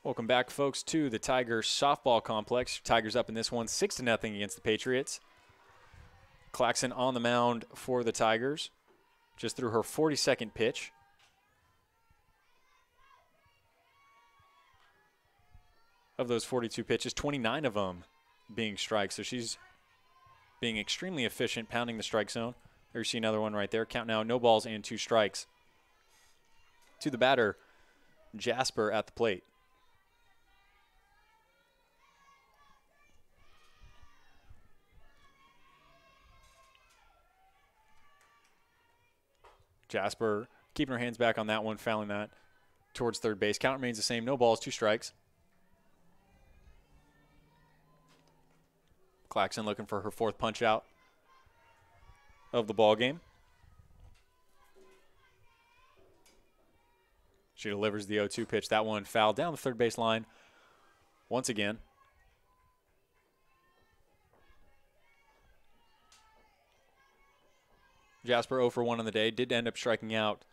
Welcome back, folks, to the Tigers softball complex. Tigers up in this one 6-0 against the Patriots. Clarkson on the mound for the Tigers. Just threw her 42nd pitch. Of those 42 pitches, 29 of them being strikes. So she's being extremely efficient, pounding the strike zone. There you see another one right there. Count now, no balls and 2 strikes. To the batter, Jasper at the plate. Jasper keeping her hands back on that one, fouling that towards third base. Count remains the same. No balls, 2 strikes. Clarkson looking for her 4th punch out of the ball game. She delivers the 0-2 pitch. That one fouled down the third base line once again. Jasper 0 for 1 on the day. Did end up striking out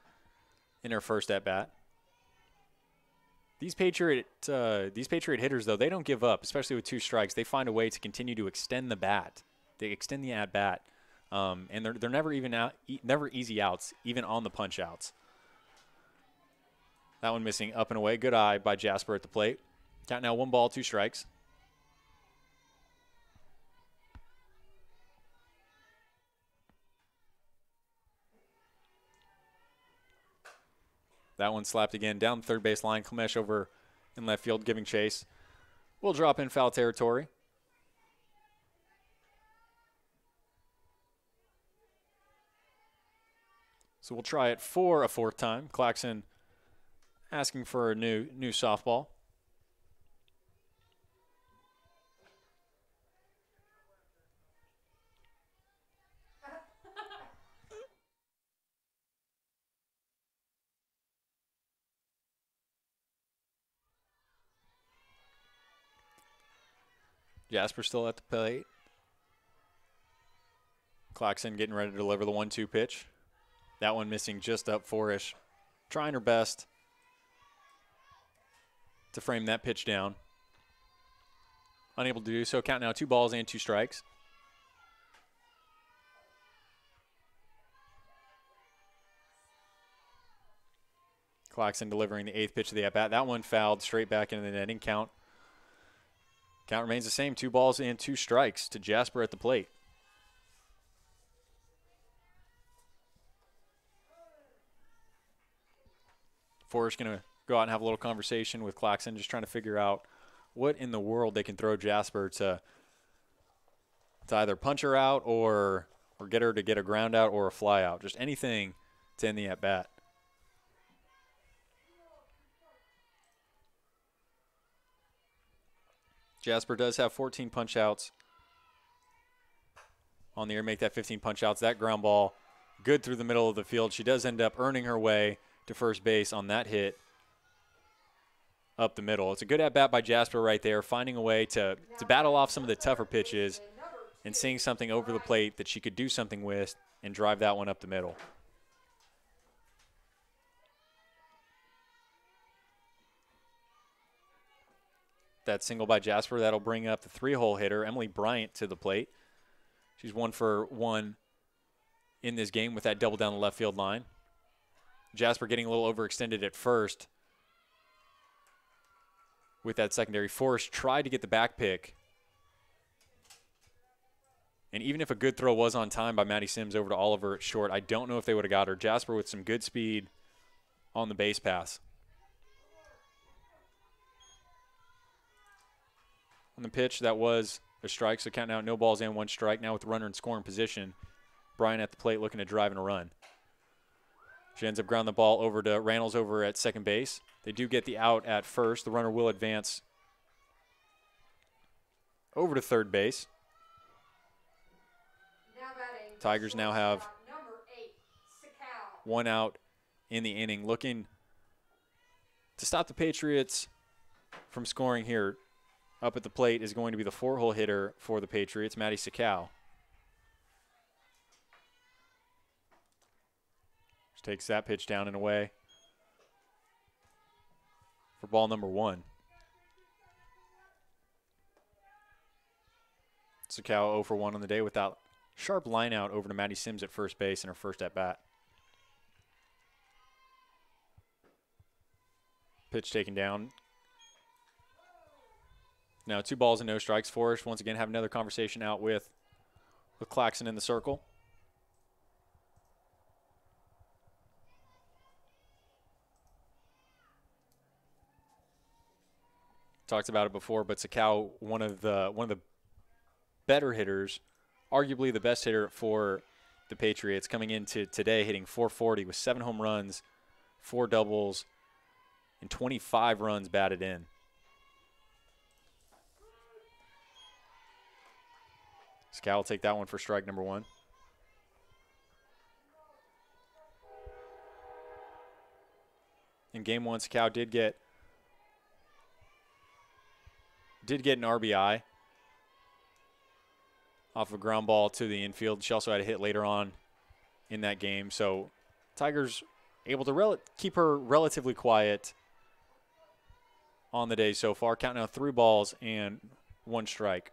in her first at-bat. These Patriot hitters, though, they don't give up, especially with 2 strikes. They find a way to continue to extend the bat. They extend the at-bat, and they're never easy outs, even on the punch-outs. That one missing up and away. Good eye by Jasper at the plate. Count now 1 ball, 2 strikes. That one slapped again down the third base line. Klemesh over in left field giving chase. We'll drop in foul territory. So we'll try it for a fourth time. Clarkson asking for a new softball. Jasper still at the plate. Clarkson getting ready to deliver the 1-2 pitch. That one missing just up four-ish. Trying her best to frame that pitch down. Unable to do so. Count now 2 balls and 2 strikes. Clarkson delivering the 8th pitch of the at-bat. That one fouled straight back into the netting. Count remains the same. 2 balls and 2 strikes to Jasper at the plate. Forrest's going to go out and have a little conversation with Clarkson, just trying to figure out what in the world they can throw Jasper to either punch her out or get her to get a ground out or a fly out. Just anything to end the at-bat. Jasper does have 14 punch-outs on the year, make that 15 punch-outs. That ground ball good through the middle of the field. She does end up earning her way to first base on that hit up the middle. It's a good at-bat by Jasper right there, finding a way to battle off some of the tougher pitches and seeing something over the plate that she could do something with and drive that one up the middle. That single by Jasper, that'll bring up the 3-hole hitter, Emily Bryant, to the plate. She's 1 for 1 in this game with that double down the left field line. Jasper getting a little overextended at first with that secondary. Forrest tried to get the back pick. And even if a good throw was on time by Maddie Sims over to Oliver at short, I don't know if they would have got her. Jasper with some good speed on the base pass. On the pitch, that was a strike, so count out, no balls and 1 strike. Now with the runner in scoring position, Brian at the plate looking to drive in a run. She ends up grounding the ball over to Reynolds over at second base. They do get the out at first. The runner will advance over to third base. Tigers now have 1 out in the inning. Looking to stop the Patriots from scoring here. Up at the plate is going to be the 4-hole hitter for the Patriots, Maddie Sakow. She takes that pitch down and away for ball number 1. Sakow 0 for 1 on the day with that sharp line out over to Maddie Sims at first base in her first at bat. Pitch taken down. Now 2 balls and no strikes. Forrest once again have another conversation out with Clarkson in the circle. Talked about it before, but Sakow, one of the better hitters, arguably the best hitter for the Patriots, coming into today hitting .440 with 7 home runs, 4 doubles, and 25 runs batted in. Sakow will take that one for strike number 1. In game 1, Sakow did get an RBI off a ground ball to the infield. She also had a hit later on in that game. So Tigers able to keep her relatively quiet on the day so far. Count now 3 balls and 1 strike.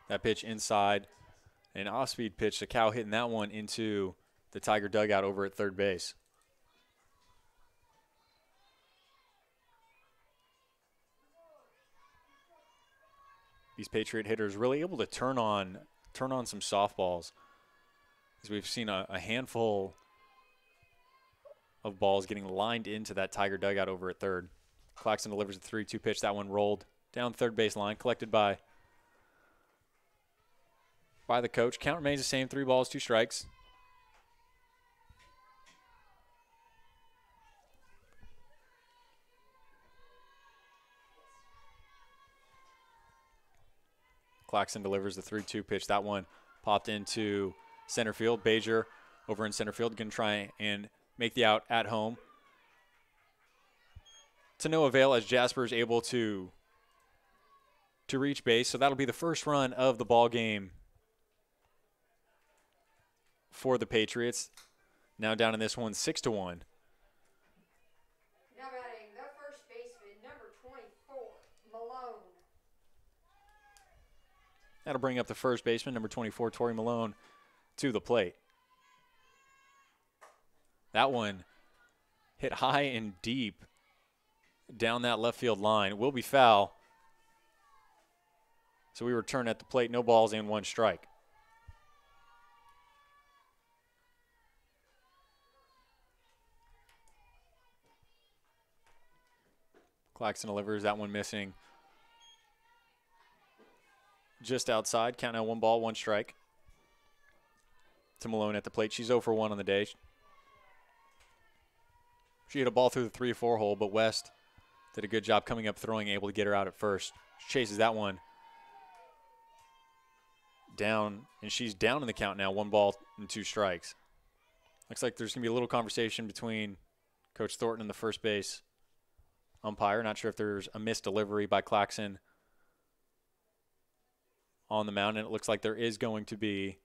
That pitch inside, an off-speed pitch. Sakow hitting that one into the Tiger dugout over at third base. These Patriot hitters really able to turn on turn on some softballs, as we've seen a handful of balls getting lined into that Tiger dugout over at third. Clarkson delivers the 3-2 pitch. That one rolled down third base line, collected by the coach. Count remains the same, 3 balls, 2 strikes. Clarkson delivers the 3-2 pitch. That one popped into center field. Bajer over in center field going to try and make the out at home. To no avail, as Jasper is able to reach base. So that'll be the first run of the ball game for the Patriots. Now down in this one, 6-1. Now batting the first baseman, number 24, Malone. That'll bring up the first baseman, number 24, Tori Malone, to the plate. That one hit high and deep down that left field line. Will be foul. So we return at the plate, no balls and 1 strike. Clarkson delivers, that one missing just outside. Count now 1 ball, 1 strike to Malone at the plate. She's 0 for 1 on the day. She hit a ball through the 3-4 hole, but West did a good job coming up throwing, able to get her out at first. She chases that one down, and she's down in the count now, 1 ball and 2 strikes. Looks like there's going to be a little conversation between Coach Thornton and the first base umpire. Not sure if there's a missed delivery by Clarkson on the mound, and it looks like there is going to be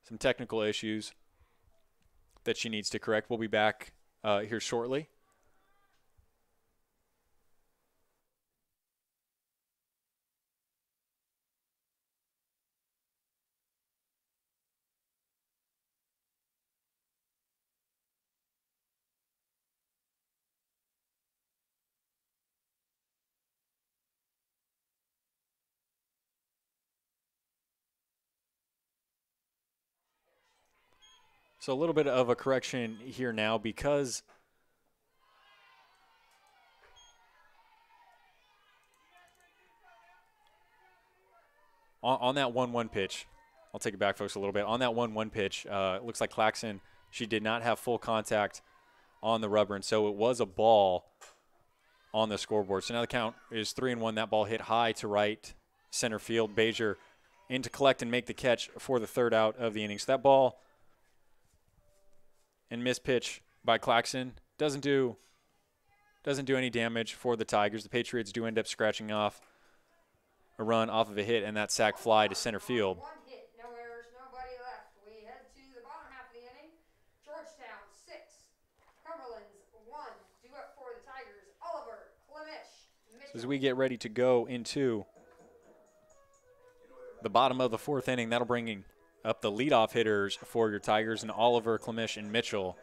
some technical issues that she needs to correct. We'll be back here shortly. So a little bit of a correction here now, because on that 1-1 pitch, I'll take it back, folks, a little bit. On that 1-1 pitch, it looks like Clarkson, she did not have full contact on the rubber, and so it was a ball on the scoreboard. So now the count is 3-1. That ball hit high to right center field. Bajer in to collect and make the catch for the 3rd out of the inning. So that ball and missed pitch by Clarkson doesn't do any damage for the Tigers. The Patriots do end up scratching off a run off of a hit and that sac fly to center field. 1 hit, no errors, nobody left. We head to the bottom half of the inning. Georgetown 6, Cumberlands 1. Due up for the Tigers, Oliver, Mitchell. As we get ready to go into the bottom of the 4th inning, that'll bring up the leadoff hitters for your Tigers, and Oliver, Klemish, and Mitchell.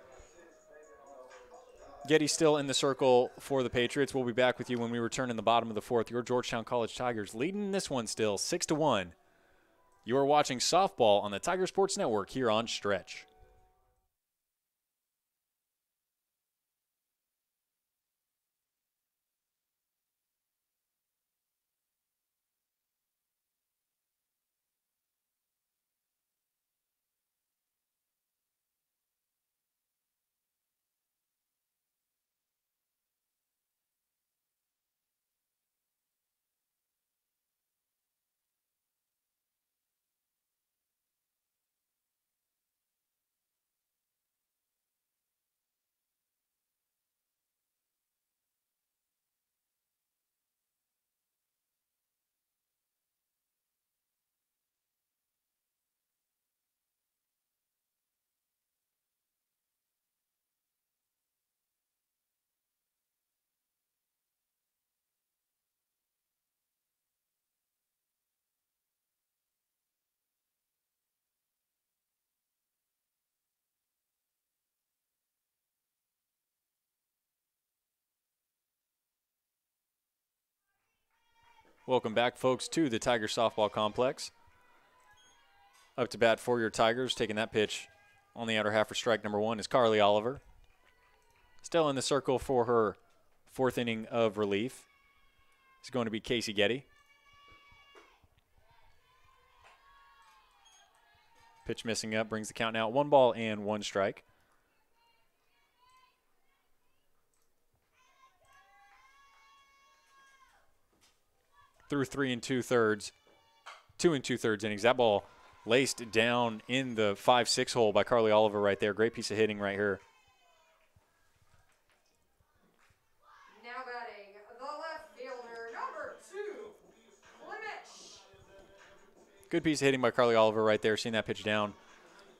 Getty still in the circle for the Patriots. We'll be back with you when we return in the bottom of the 4th. Your Georgetown College Tigers leading this one still 6-1. You are watching softball on the Tiger Sports Network here on Stretch. Welcome back, folks, to the Tiger Softball Complex. Up to bat for your Tigers, taking that pitch on the outer half for strike number 1 is Carly Oliver. Still in the circle for her 4th inning of relief. It's going to be Cassie Getty. Pitch missing up, brings the count now 1 ball and 1 strike. Through 3 2/3 innings. That ball laced down in the 5-6 hole by Carly Oliver right there. Great piece of hitting right here. Now batting, the left fielder, number 2, Clemish. Good piece of hitting by Carly Oliver right there. Seeing that pitch down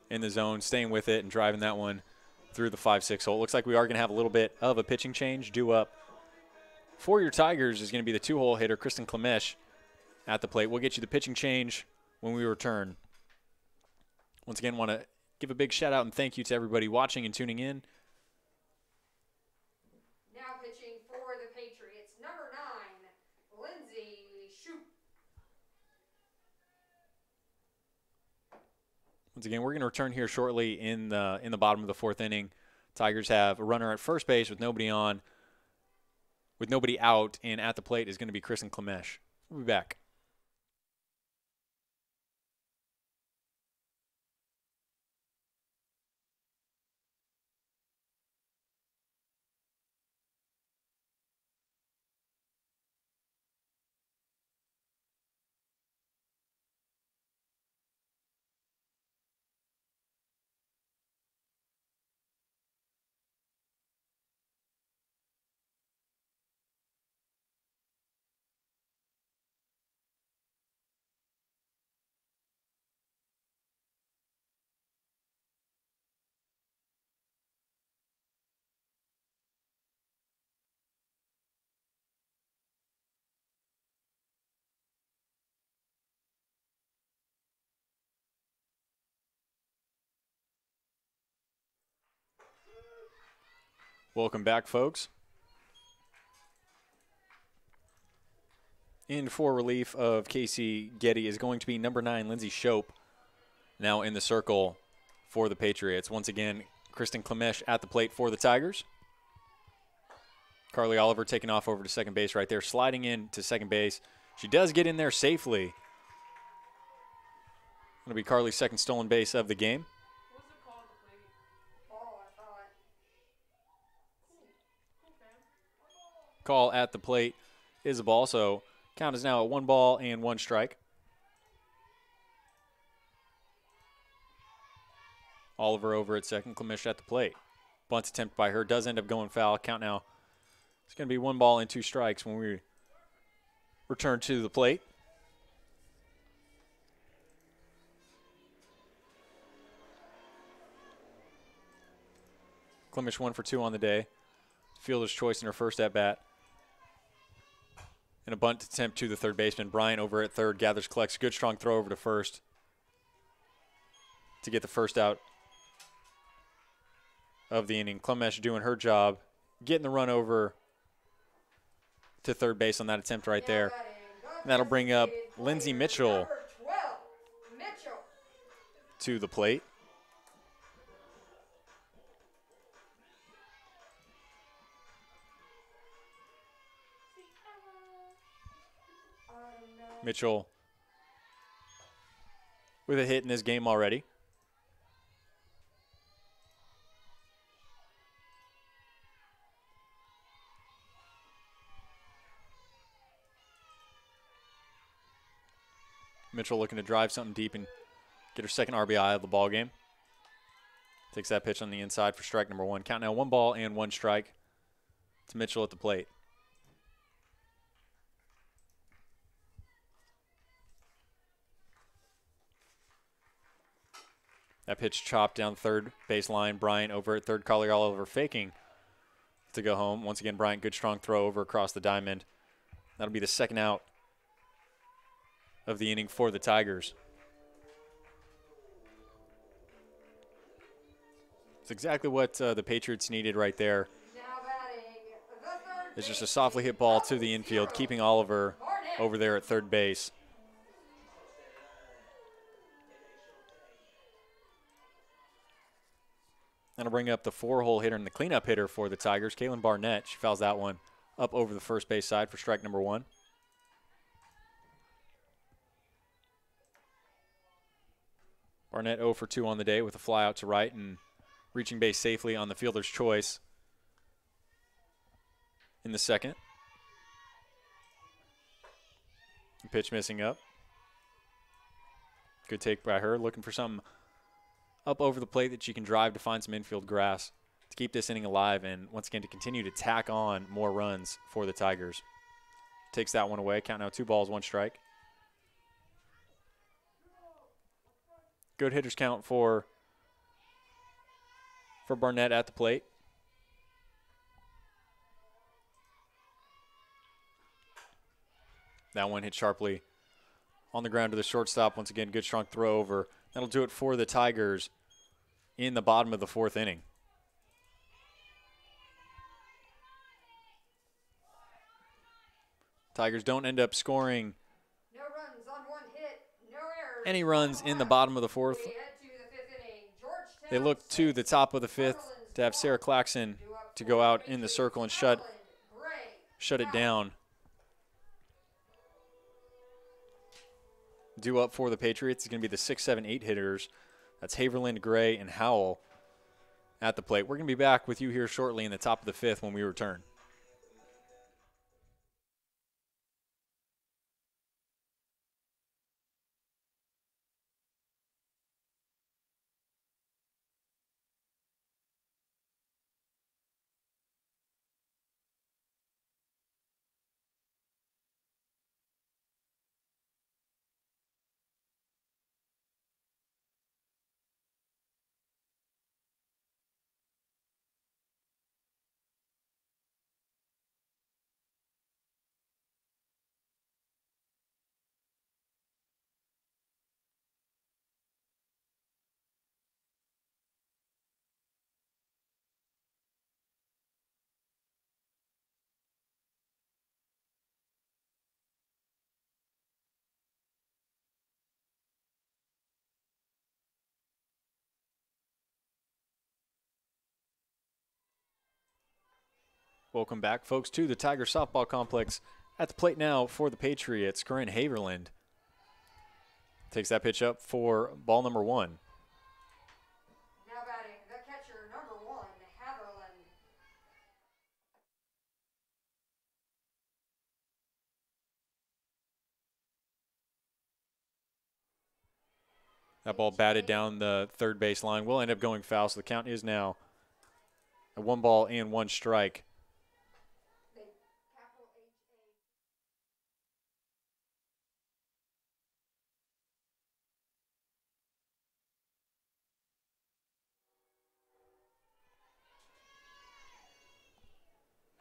in the zone, staying with it and driving that one through the 5-6 hole. Looks like we are going to have a little bit of a pitching change due up. For your Tigers is going to be the 2-hole hitter, Kristen Clemish, at the plate. We'll get you the pitching change when we return. Once again, want to give a big shout out and thank you to everybody watching and tuning in. Now pitching for the Patriots, number 9, Lindsay Mitchell. Once again, we're going to return here shortly in the bottom of the 4th inning. Tigers have a runner at first base with nobody on. With nobody out, and at the plate is going to be Kristen Clemish. We'll be back. Welcome back, folks. In for relief of Casey Getty is going to be number 9, Lindsay Shope, now in the circle for the Patriots. Once again, Kristen Clemish at the plate for the Tigers. Carly Oliver taking off over to second base right there, sliding in to second base. She does get in there safely. Going to be Carly's second stolen base of the game. Call at the plate is a ball, so count is now at 1 ball and 1 strike. Oliver over at second, Clemish at the plate. Bunt attempt by her does end up going foul. Count now. It's going to be 1 ball and 2 strikes when we return to the plate. Clemish 1 for 2 on the day. Fielder's choice in her first at bat. And a bunt attempt to the third baseman. Bryant over at third, gathers, collects. Good strong throw over to first to get the first out of the inning. Clemish doing her job, getting the run over to third base on that attempt right there. And that'll bring up Lindsay Mitchell to the plate. Mitchell with a hit in this game already. Mitchell looking to drive something deep and get her second RBI of the ball game. Takes that pitch on the inside for strike number 1. Count now 1 ball and 1 strike to Mitchell at the plate. That pitch chopped down third baseline. Bryant over at third. Carly Oliver faking to go home. Once again, Bryant, good strong throw over across the diamond. That'll be the second out of the inning for the Tigers. It's exactly what the Patriots needed right there. It's just a softly hit ball to the infield, keeping Oliver over there at third base. That'll bring up the 4-hole hitter and the cleanup hitter for the Tigers, Kaylin Barnett. She fouls that one up over the first base side for strike number 1. Barnett 0 for 2 on the day with a fly out to right and reaching base safely on the fielder's choice in the second. Pitch missing up. Good take by her, looking for something up over the plate that she can drive to find some infield grass to keep this inning alive and once again to continue to tack on more runs for the Tigers. Takes that one away. Count now 2 balls, 1 strike. Good hitters count for Barnett at the plate. That one hit sharply on the ground to the shortstop. Once again, good strong throw over. That'll do it for the Tigers in the bottom of the 4th inning. Tigers don't end up scoring No runs on 1 hit, no errors. any runs in the bottom of the 4th. We head to the 5th inning. Georgetown They look to the top of the 5th to have Sarah Clarkson to go out in the circle and shut it down. Due up for the Patriots is going to be the 6, 7, 8 hitters. That's Haverland, Gray, and Howell at the plate. We're going to be back with you here shortly in the top of the 5th when we return. Welcome back, folks, to the Tiger Softball Complex. At the plate now for the Patriots, Corinne Haverland takes that pitch up for ball number 1. Now batting the catcher, number 1, Haverland. That ball batted down the third base line. Will end up going foul, so the count is now a 1 ball and 1 strike.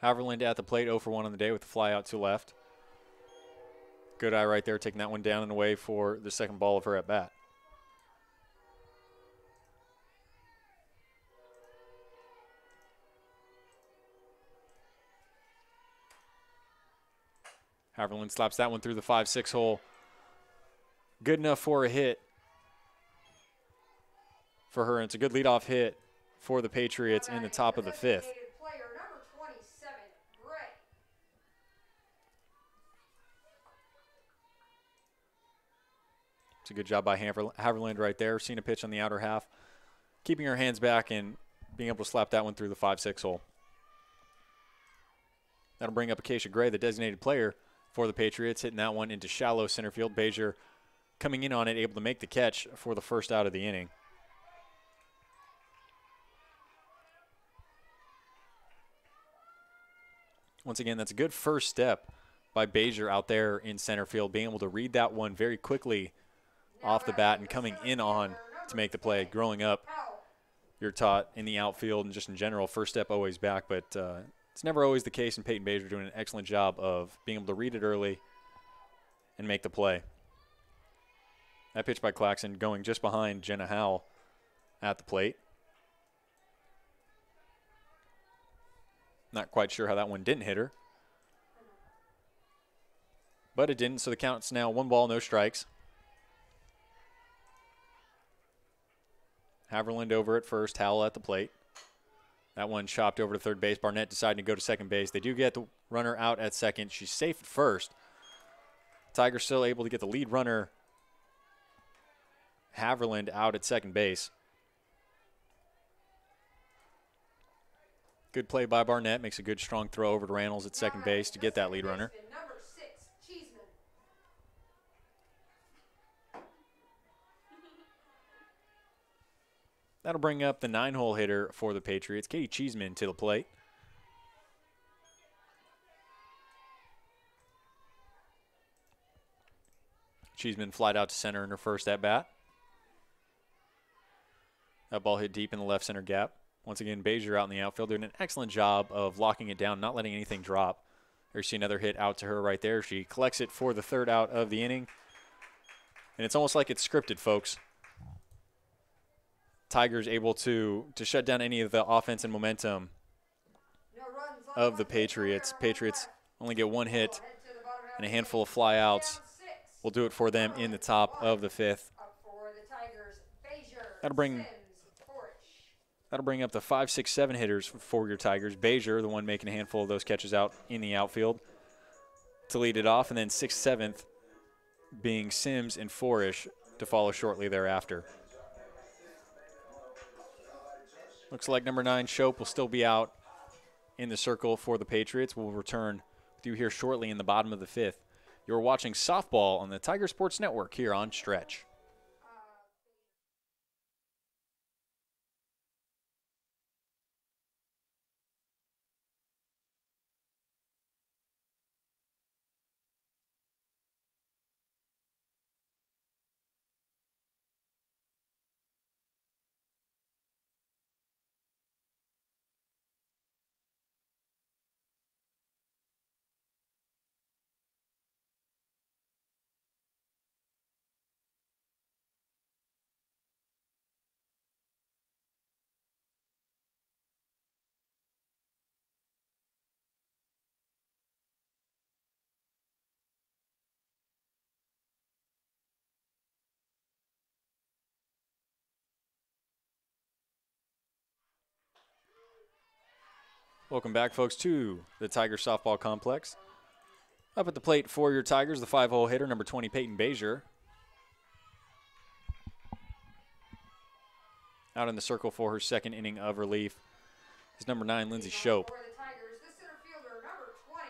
Haverland at the plate, 0 for 1 on the day with the fly out to left. Good eye right there, taking that one down and away for the second ball of her at bat. Haverland slaps that one through the 5-6 hole. Good enough for a hit for her, and it's a good leadoff hit for the Patriots in the top of the 5th. It's a good job by Haverland right there. Seeing a pitch on the outer half, keeping her hands back and being able to slap that one through the 5-6 hole. That'll bring up Acacia Gray, the designated player for the Patriots, hitting that one into shallow center field. Bezier coming in on it, able to make the catch for the first out of the inning. Once again, that's a good first step by Bezier out there in center field, being able to read that one very quickly off the bat and coming in on to make the play. Growing up, you're taught in the outfield and just in general, first step always back, but it's never always the case, and Peyton Bezier doing an excellent job of being able to read it early and make the play. That pitch by Clarkson going just behind Jenna Howell at the plate. Not quite sure how that one didn't hit her. But it didn't, so the count's now 1 ball, no strikes. Haverland over at first, Howell at the plate. That one chopped over to third base. Barnett deciding to go to second base. They do get the runner out at second. She's safe at first. Tigers still able to get the lead runner, Haverland, out at second base. Good play by Barnett. Makes a good strong throw over to Reynolds at second base to get that lead runner. Number 6, Cheeseman. That'll bring up the 9-hole hitter for the Patriots, Katie Cheeseman, to the plate. Cheeseman flied out to center in her first at-bat. That ball hit deep in the left center gap. Once again, Bezier out in the outfield doing an excellent job of locking it down, not letting anything drop. There's another hit out to her right there. She collects it for the 3rd out of the inning. And it's almost like it's scripted, folks. Tigers able to shut down any of the offense and momentum of the Patriots. Patriots only get 1 hit and a handful of flyouts. Will do it for them in the top of the 5th. That'll bring up the 5, 6, 7 hitters for your Tigers. Bezier, the one making a handful of those catches out in the outfield to lead it off, and then 6th, 7th being Sims and Forish to follow shortly thereafter. Looks like number 9, Shope, will still be out in the circle for the Patriots. We'll return with you here shortly in the bottom of the 5th. You're watching softball on the Tiger Sports Network here on Stretch. Welcome back, folks, to the Tiger Softball Complex. Up at the plate for your Tigers, the 5-hole hitter, number 20, Peyton Bezier. Out in the circle for her 2nd inning of relief is number 9, Lindsay Shope. For the Tigers, the center fielder, number 20,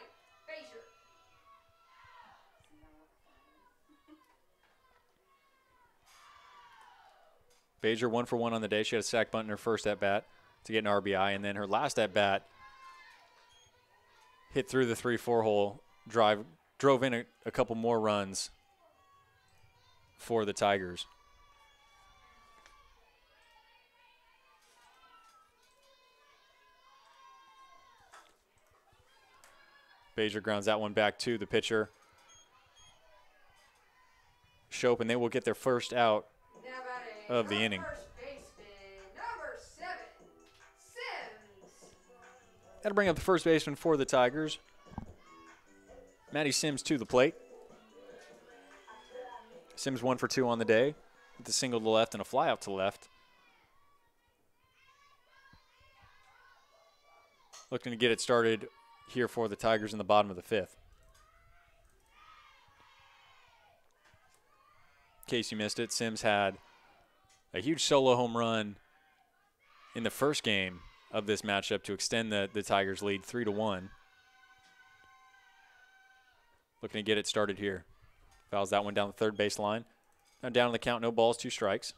Bezier. Bezier 1 for 1 on the day. She had a sac bunt in her first at-bat to get an RBI, and then her last at-bat hit through the 3-4 hole, drove in a couple more runs for the Tigers. Bezier grounds that one back to the pitcher, Shope, and they will get their first out of the inning. Number 7, Sims. That'll bring up the first baseman for the Tigers, Maddie Sims, to the plate. Sims 1 for 2 on the day with a single to the left and a fly out to the left. Looking to get it started here for the Tigers in the bottom of the 5th. In case you missed it, Sims had a huge solo home run in the first game of this matchup to extend the Tigers' lead 3-1. Looking to get it started here. Fouls that one down the third base line. Now down on the count, no balls, 2 strikes.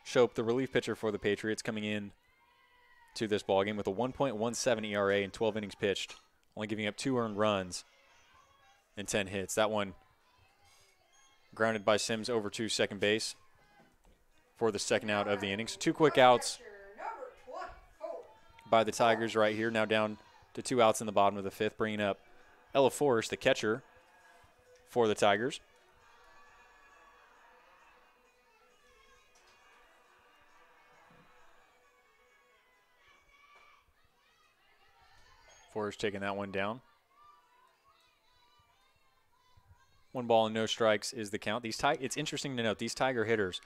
Shope, the relief pitcher for the Patriots, coming in to this ballgame with a 1.17 ERA and 12 innings pitched, only giving up 2 earned runs and 10 hits. That one grounded by Sims over to second base for the 2nd out of the inning. So 2 quick outs by the Tigers right here. Now down to 2 outs in the bottom of the 5th, bringing up Ella Forrest, the catcher for the Tigers. Forrest taking that one down. 1 ball and no strikes is the count. It's interesting to note these Tiger hitters,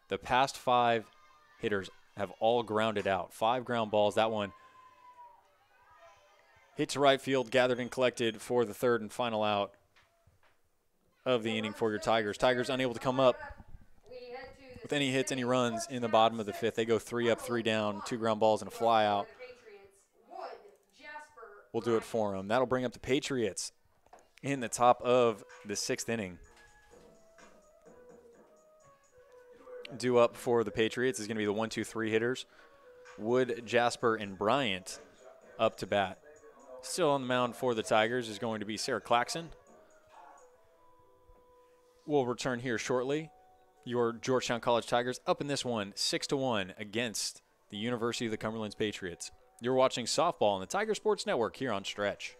the past 5 hitters have all grounded out. 5 ground balls. That one hit to right field, gathered and collected for the 3rd and final out of the inning for your Tigers. Tigers unable to come up with any hits, any runs in the bottom of the 5th. They go 3 up, 3 down, 2 ground balls and a fly out. We'll do it for them. That'll bring up the Patriots in the top of the 6th inning. Due up for the Patriots is going to be the 1, 2, 3 hitters. Wood, Jasper, and Bryant up to bat. Still on the mound for the Tigers is going to be Sarah Clarkson. We'll return here shortly. Your Georgetown College Tigers up in this one, 6-1 against the University of the Cumberlands Patriots. You're watching softball on the Tiger Sports Network here on Stretch.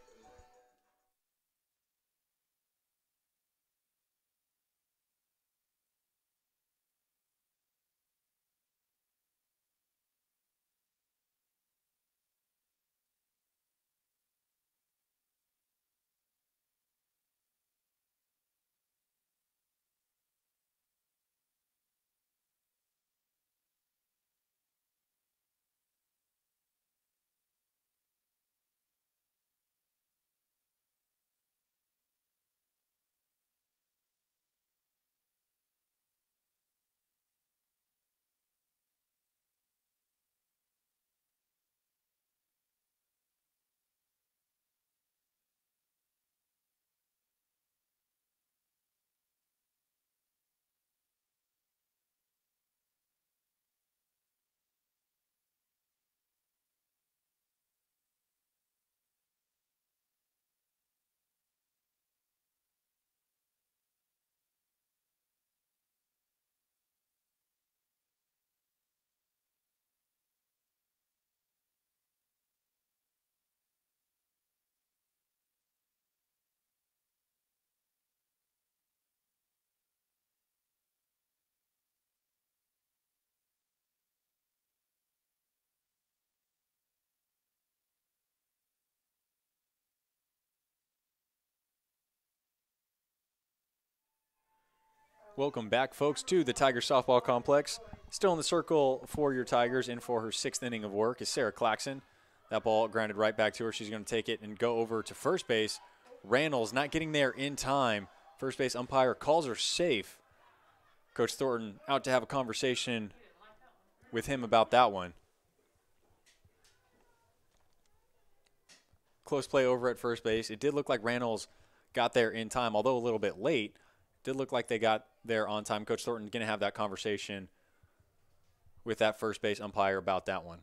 Welcome back, folks, to the Tiger Softball Complex. Still in the circle for your Tigers and for her 6th inning of work is Sarah Clarkson. That ball grounded right back to her. She's going to take it and go over to first base. Reynolds not getting there in time. First base umpire calls her safe. Coach Thornton out to have a conversation with him about that one. Close play over at first base. It did look like Reynolds got there in time, although a little bit late. Did look like they got there on time. Coach Thornton going to have that conversation with that first base umpire about that one.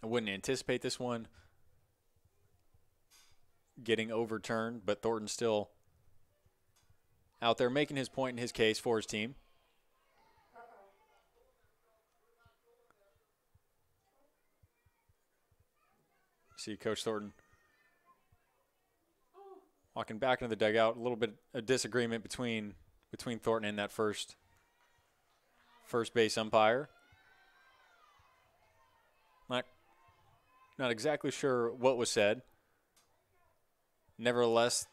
I wouldn't anticipate this one getting overturned, but Thornton still out there making his point and his case for his team. See Coach Thornton walking back into the dugout. A little bit of disagreement between Thornton and that first base umpire. Not exactly sure what was said. Nevertheless,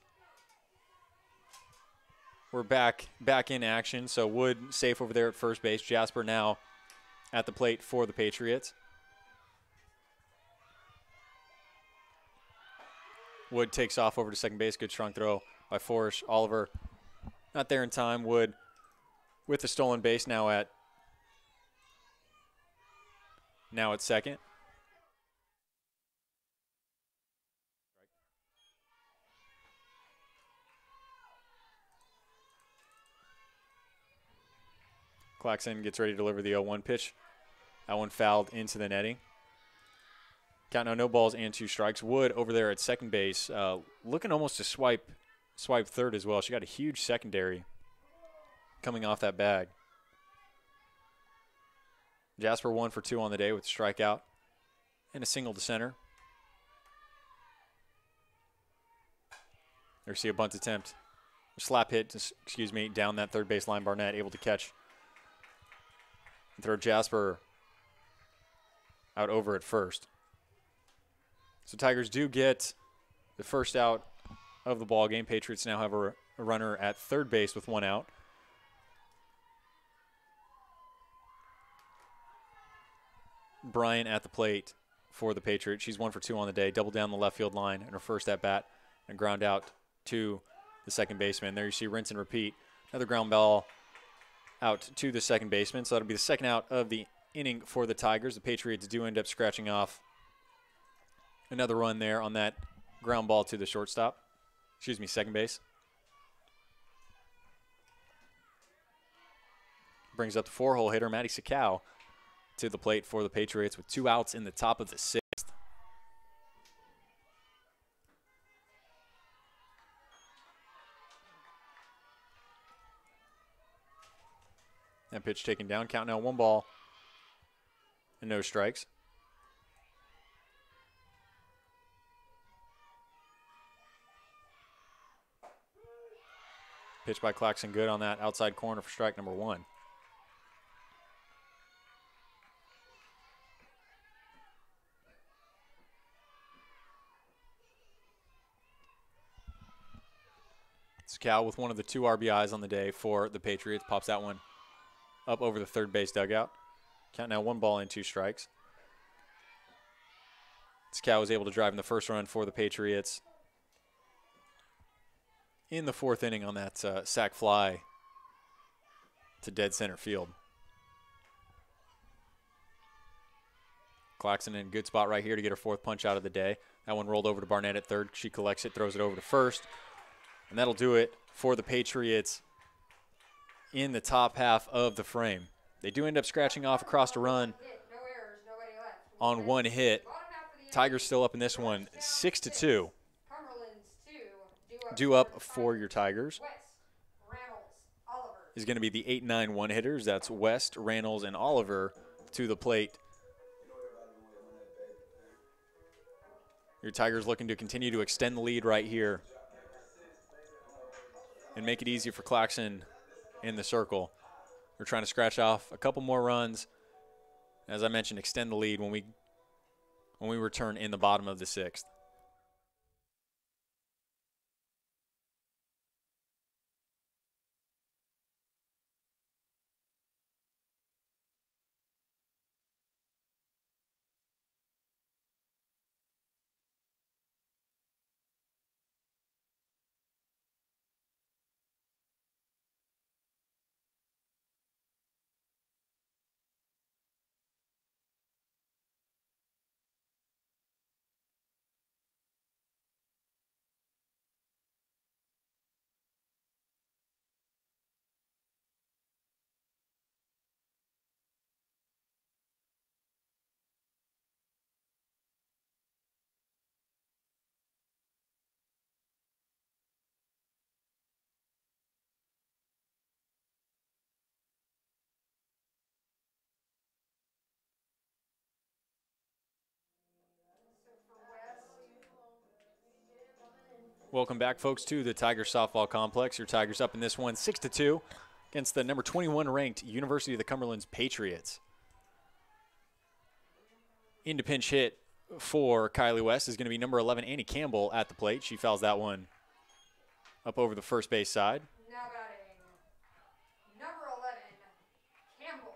we're back in action. So Wood safe over there at first base. Jasper now at the plate for the Patriots. Wood takes off over to second base. Good strong throw by Forrest. Oliver not there in time. Wood with the stolen base now at second. Clarkson gets ready to deliver the 0-1 pitch. That one fouled into the netting. Count now, no balls and 2 strikes. Wood over there at second base, looking almost to swipe third as well. She got a huge secondary coming off that bag. Jasper 1 for 2 on the day with a strikeout and a single to center. There, see a bunt attempt slap hit, down that third baseline. Barnett able to catch and throw Jasper out over at first. So Tigers do get the first out of the ball game. Patriots now have a runner at third base with 1 out. Bryant at the plate for the Patriots. She's 1 for 2 on the day. Double down the left field line in her first at bat and ground out to the second baseman. There you see rinse and repeat. Another ground ball out to the second baseman. So that'll be the second out of the inning for the Tigers. The Patriots do end up scratching off another run there on that ground ball to the shortstop. Second base. Brings up the 4-hole hitter, Maddie Sakau, to the plate for the Patriots with 2 outs in the top of the 6th. That pitch taken down. Count now 1 ball and no strikes. Pitch by Clarkson good on that outside corner for strike number 1. Sakau with one of the 2 RBIs on the day for the Patriots. Pops that one up over the third base dugout. Count now 1 ball and 2 strikes. Sakau was able to drive in the first run for the Patriots in the 4th inning on that sac fly to dead center field. Clarkson in a good spot right here to get her 4th punch out of the day. That one rolled over to Barnett at third. She collects it, throws it over to first. And that'll do it for the Patriots in the top half of the frame. They do end up scratching off across the run on 1 hit. Tigers still up in this one, 6-2. Due up for your Tigers is going to be the 8-9 one-hitters. That's West, Reynolds, and Oliver to the plate. Your Tigers looking to continue to extend the lead right here and make it easy for Clarkson in the circle. We're trying to scratch off a couple more runs. As I mentioned, extend the lead when we return in the bottom of the 6th. Welcome back, folks, to the Tigers Softball Complex. Your Tigers up in this one, 6-2, against the number 21 ranked University of the Cumberlands Patriots. Into pinch hit for Kylie West is going to be number 11, Annie Campbell, at the plate. She fouls that one up over the first base side. Now batting, number 11, Campbell.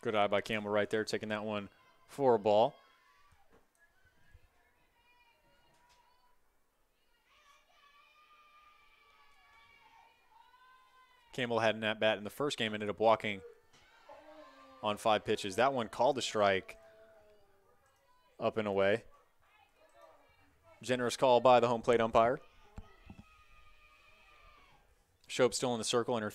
Good eye by Campbell right there, taking that one for a ball. Campbell had an at-bat in the first game, ended up walking on 5 pitches. That one called a strike up and away. Generous call by the home plate umpire. Shope still in the circle and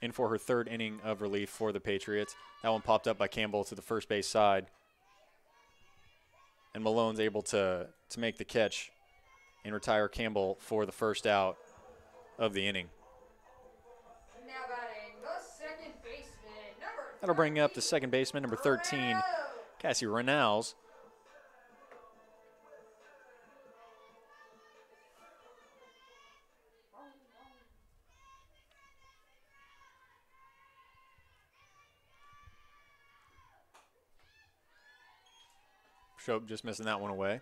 in for her 3rd inning of relief for the Patriots. That one popped up by Campbell to the first base side. And Malone's able to make the catch and retire Campbell for the first out of the inning. That'll bring up the second baseman, number 13, Cassie Reynolds. Shope just missing that one away.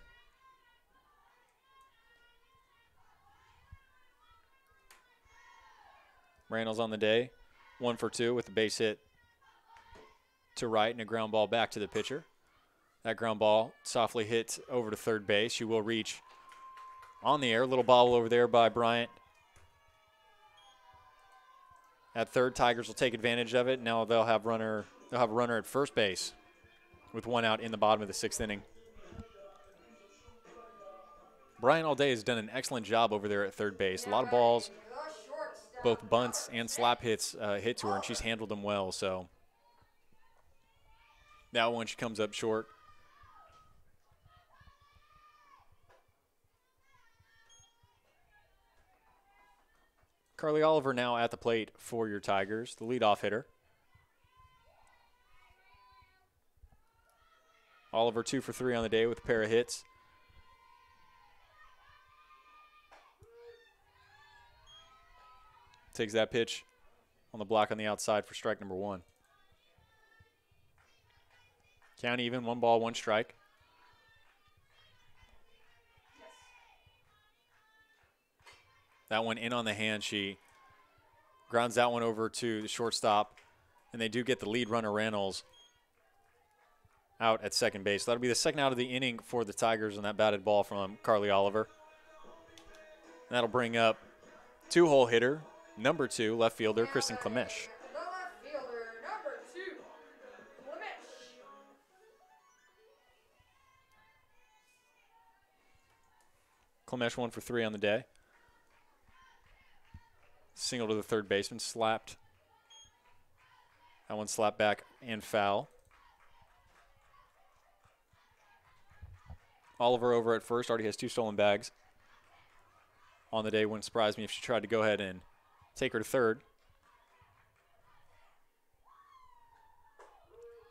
Reynolds on the day, 1 for 2 with the base hit to right and a ground ball back to the pitcher. That ground ball softly hit over to third base. She will reach on the air. Little bobble over there by Bryant. At third, Tigers will take advantage of it. Now they'll have a runner at first base with 1 out in the bottom of the 6th inning. Bryant all day has done an excellent job over there at third base. A lot of balls, both bunts and slap hits hit to her, and she's handled them well. So that one, she comes up short. Carly Oliver now at the plate for your Tigers, the leadoff hitter. Oliver 2 for 3 on the day with a pair of hits. Takes that pitch on the block on the outside for strike number 1. Count even, 1 ball, 1 strike. That one in on the hand. She grounds that one over to the shortstop, and they do get the lead runner, Reynolds, out at second base. That'll be the second out of the inning for the Tigers on that batted ball from Carly Oliver. And that'll bring up 2-hole hitter, number 2, left fielder, Kristen Klemish. The left fielder, number 2, Klemish. Klemish 1 for 3 on the day. Single to the third baseman, slapped. That one slapped back and foul. Oliver over at first, already has 2 stolen bags on the day. Wouldn't surprise me if she tried to go ahead and take her to third.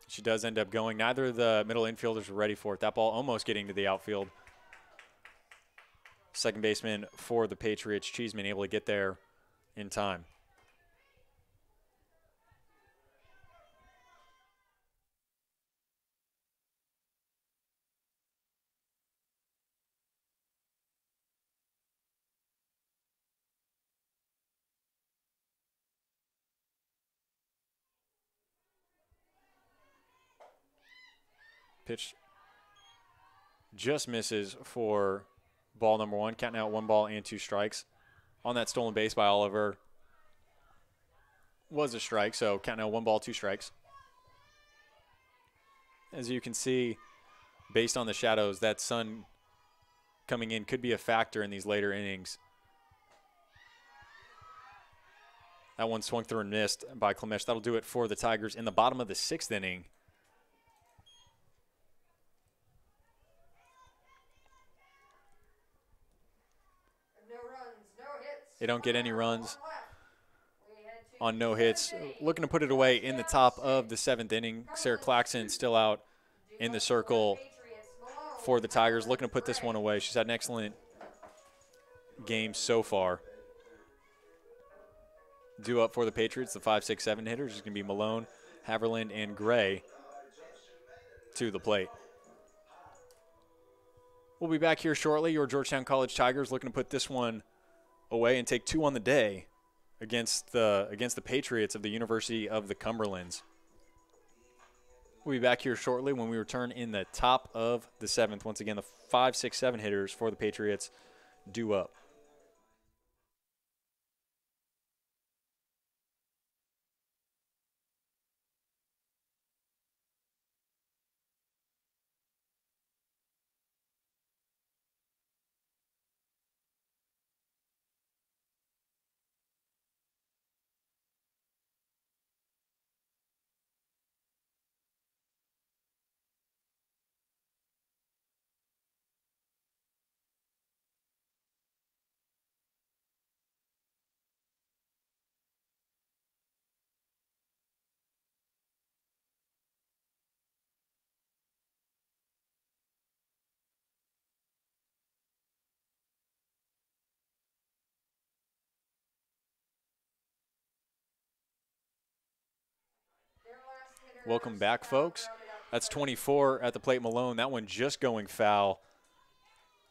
She does end up going. Neither of the middle infielders were ready for it. That ball almost getting to the outfield. Second baseman for the Patriots, Cheeseman, able to get there in time. Pitch just misses for ball number 1, counting out 1 ball and 2 strikes. On that stolen base by Oliver was a strike, so counting out 1 ball, 2 strikes. As you can see, based on the shadows, that sun coming in could be a factor in these later innings. That one swung through and missed by Klemish. That'll do it for the Tigers in the bottom of the 6th inning. They don't get any runs on no hits. Looking to put it away in the top of the 7th inning. Sarah Clarkson still out in the circle for the Tigers. Looking to put this one away. She's had an excellent game so far. Due up for the Patriots, the 5, 6, 7 hitters is going to be Malone, Haverland, and Gray to the plate. We'll be back here shortly. Your Georgetown College Tigers looking to put this one away and take 2 on the day against the Patriots of the University of the Cumberlands. We'll be back here shortly when we return in the top of the 7th. Once again, the 5, 6, 7 hitters for the Patriots due up. Welcome back, folks. That's 24 at the plate, Malone. That one just going foul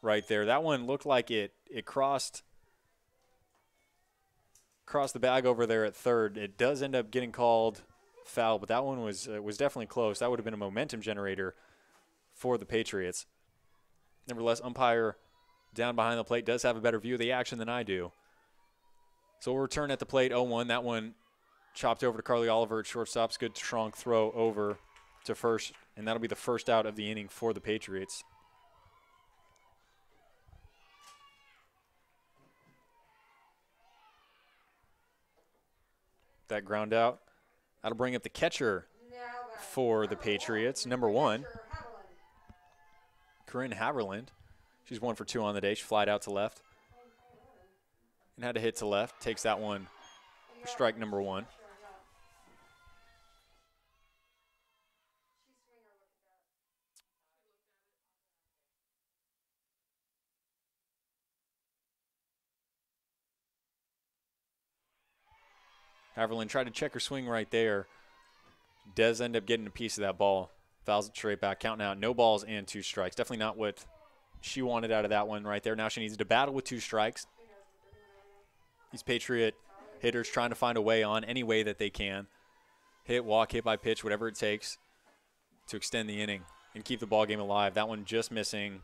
right there. That one looked like it crossed the bag over there at third. It does end up getting called foul, but that one was definitely close. That would have been a momentum generator for the Patriots. Nevertheless, umpire down behind the plate does have a better view of the action than I do. So we'll return at the plate 0-1. That one chopped over to Carly Oliver at shortstop's good strong throw over to first, and that'll be the first out of the inning for the Patriots. That ground out. That'll bring up the catcher for the Patriots, number 1, Corinne Haverland. She's 1 for 2 on the day. She flied out to left and had to hit to left. Takes that one for strike number 1. Haverland tried to check her swing right there. Does end up getting a piece of that ball. Fouls it straight back, counting out. No balls and 2 strikes. Definitely not what she wanted out of that one right there. Now she needs to battle with 2 strikes. These Patriot hitters trying to find a way on any way that they can. Hit, walk, hit by pitch, whatever it takes to extend the inning and keep the ball game alive. That one just missing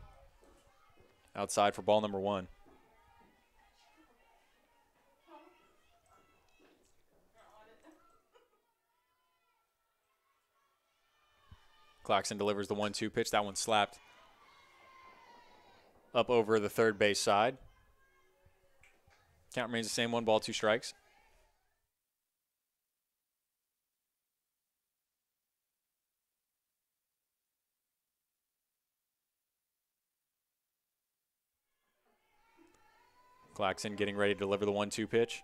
outside for ball number 1. Clarkson delivers the 1-2 pitch. That one slapped up over the third base side. Count remains the same, 1 ball, 2 strikes. Clarkson getting ready to deliver the 1-2 pitch.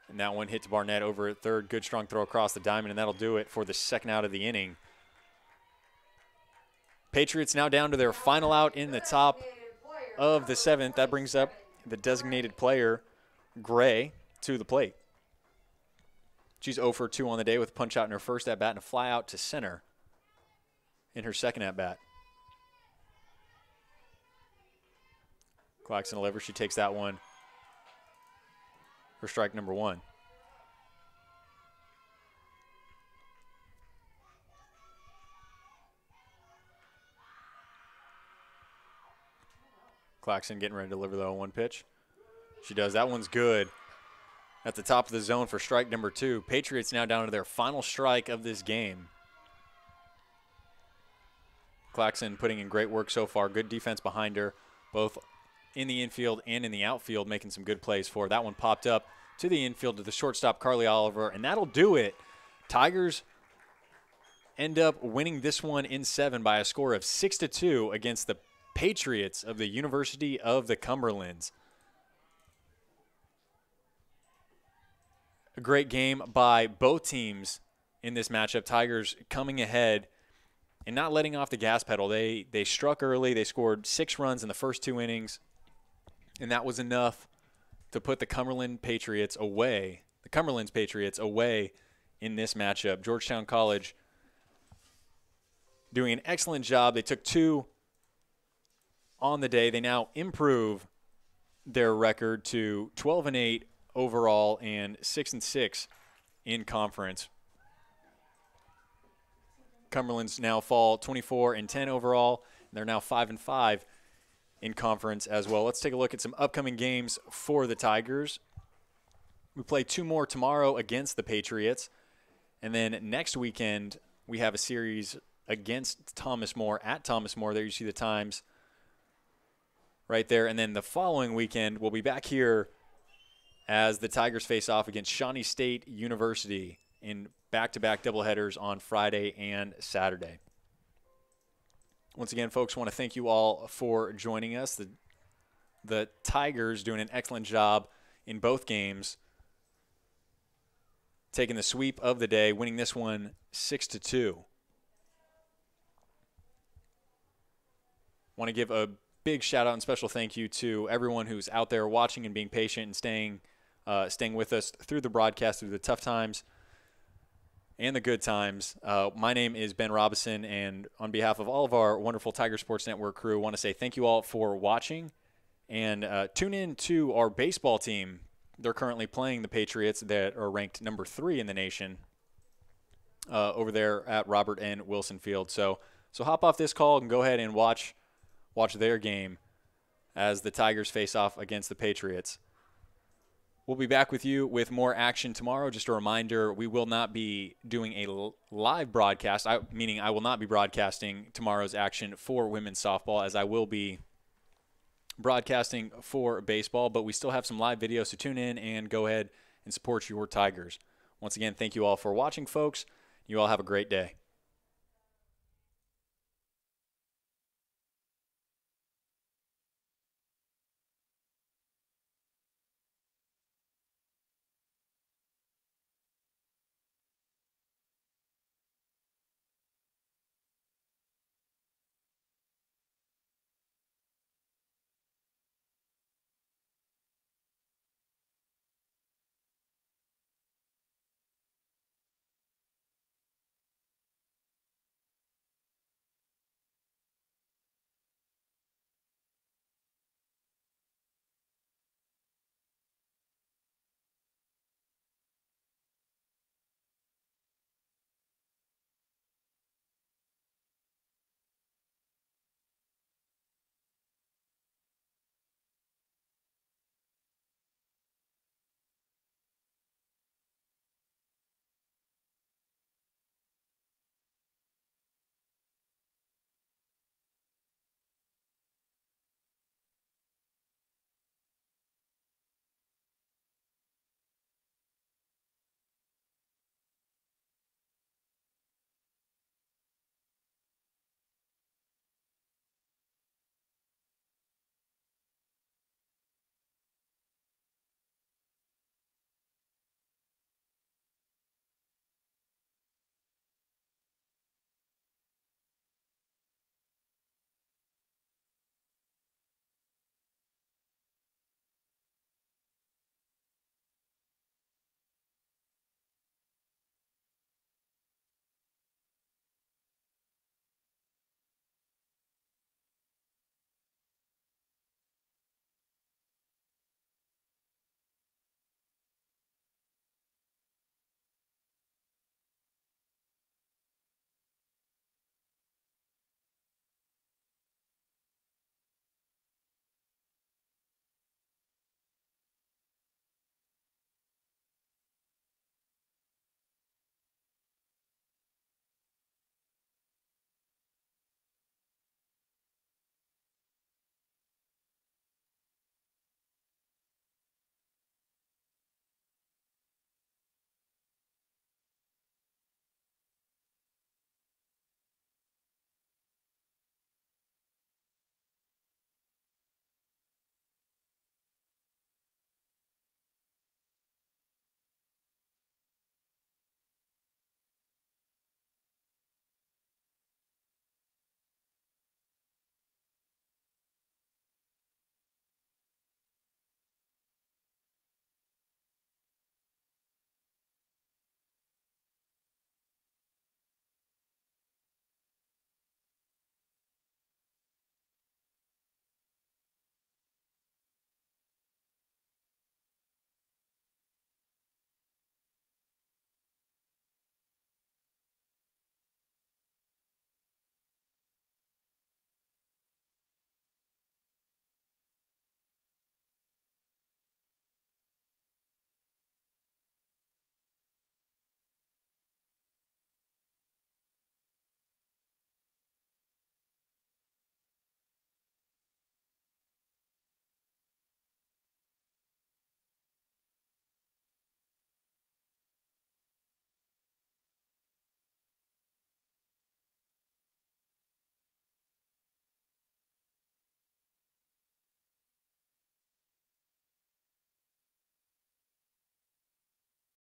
And that one hit to Barnett over at third. Good strong throw across the diamond, and that'll do it for the second out of the inning. Patriots now down to their final out in the top of the 7th. That brings up the designated player, Gray, to the plate. She's 0 for 2 on the day with a punch out in her first at-bat and a fly out to center in her second at-bat. Clarkson delivers. She takes that one for strike number 1. Clarkson getting ready to deliver the 0-1 pitch. She does. That one's good. At the top of the zone for strike number 2. Patriots now down to their final strike of this game. Clarkson putting in great work so far. Good defense behind her, both in the infield and in the outfield, making some good plays for her. That one popped up to the infield to the shortstop, Carly Oliver, and that'll do it. Tigers end up winning this one in 7 by a score of 6-2 against the Patriots of the University of the Cumberlands. A great game by both teams in this matchup. Tigers coming ahead and not letting off the gas pedal. They struck early. They scored 6 runs in the first 2 innings, and that was enough to put the Cumberlands Patriots away in this matchup. Georgetown College doing an excellent job. They took 2 on the day. They now improve their record to 12-8 overall and 6-6 in conference. Cumberlands now fall 24-10 overall, and they're now 5-5 in conference as well. Let's take a look at some upcoming games for the Tigers. We play 2 more tomorrow against the Patriots, and then next weekend we have a series against Thomas More at Thomas More. There you see the times right there. And then the following weekend we'll be back here as the Tigers face off against Shawnee State University in back-to-back doubleheaders on Friday and Saturday. Once again, folks, want to thank you all for joining us. The Tigers doing an excellent job in both games, taking the sweep of the day, winning this one 6-2. Want to give a big shout-out and special thank you to everyone who's out there watching and being patient and staying with us through the broadcast, through the tough times and the good times. My name is Ben Robison, and on behalf of all of our wonderful Tiger Sports Network crew, I want to say thank you all for watching, and tune in to our baseball team. They're currently playing the Patriots that are ranked number 3 in the nation over there at Robert N. Wilson Field. So hop off this call and go ahead and watch their game as the Tigers face off against the Patriots. We'll be back with you with more action tomorrow. Just a reminder, we will not be doing a live broadcast, meaning I will not be broadcasting tomorrow's action for women's softball, as I will be broadcasting for baseball, but we still have some live videos, so tune in and go ahead and support your Tigers. Once again, thank you all for watching, folks. You all have a great day.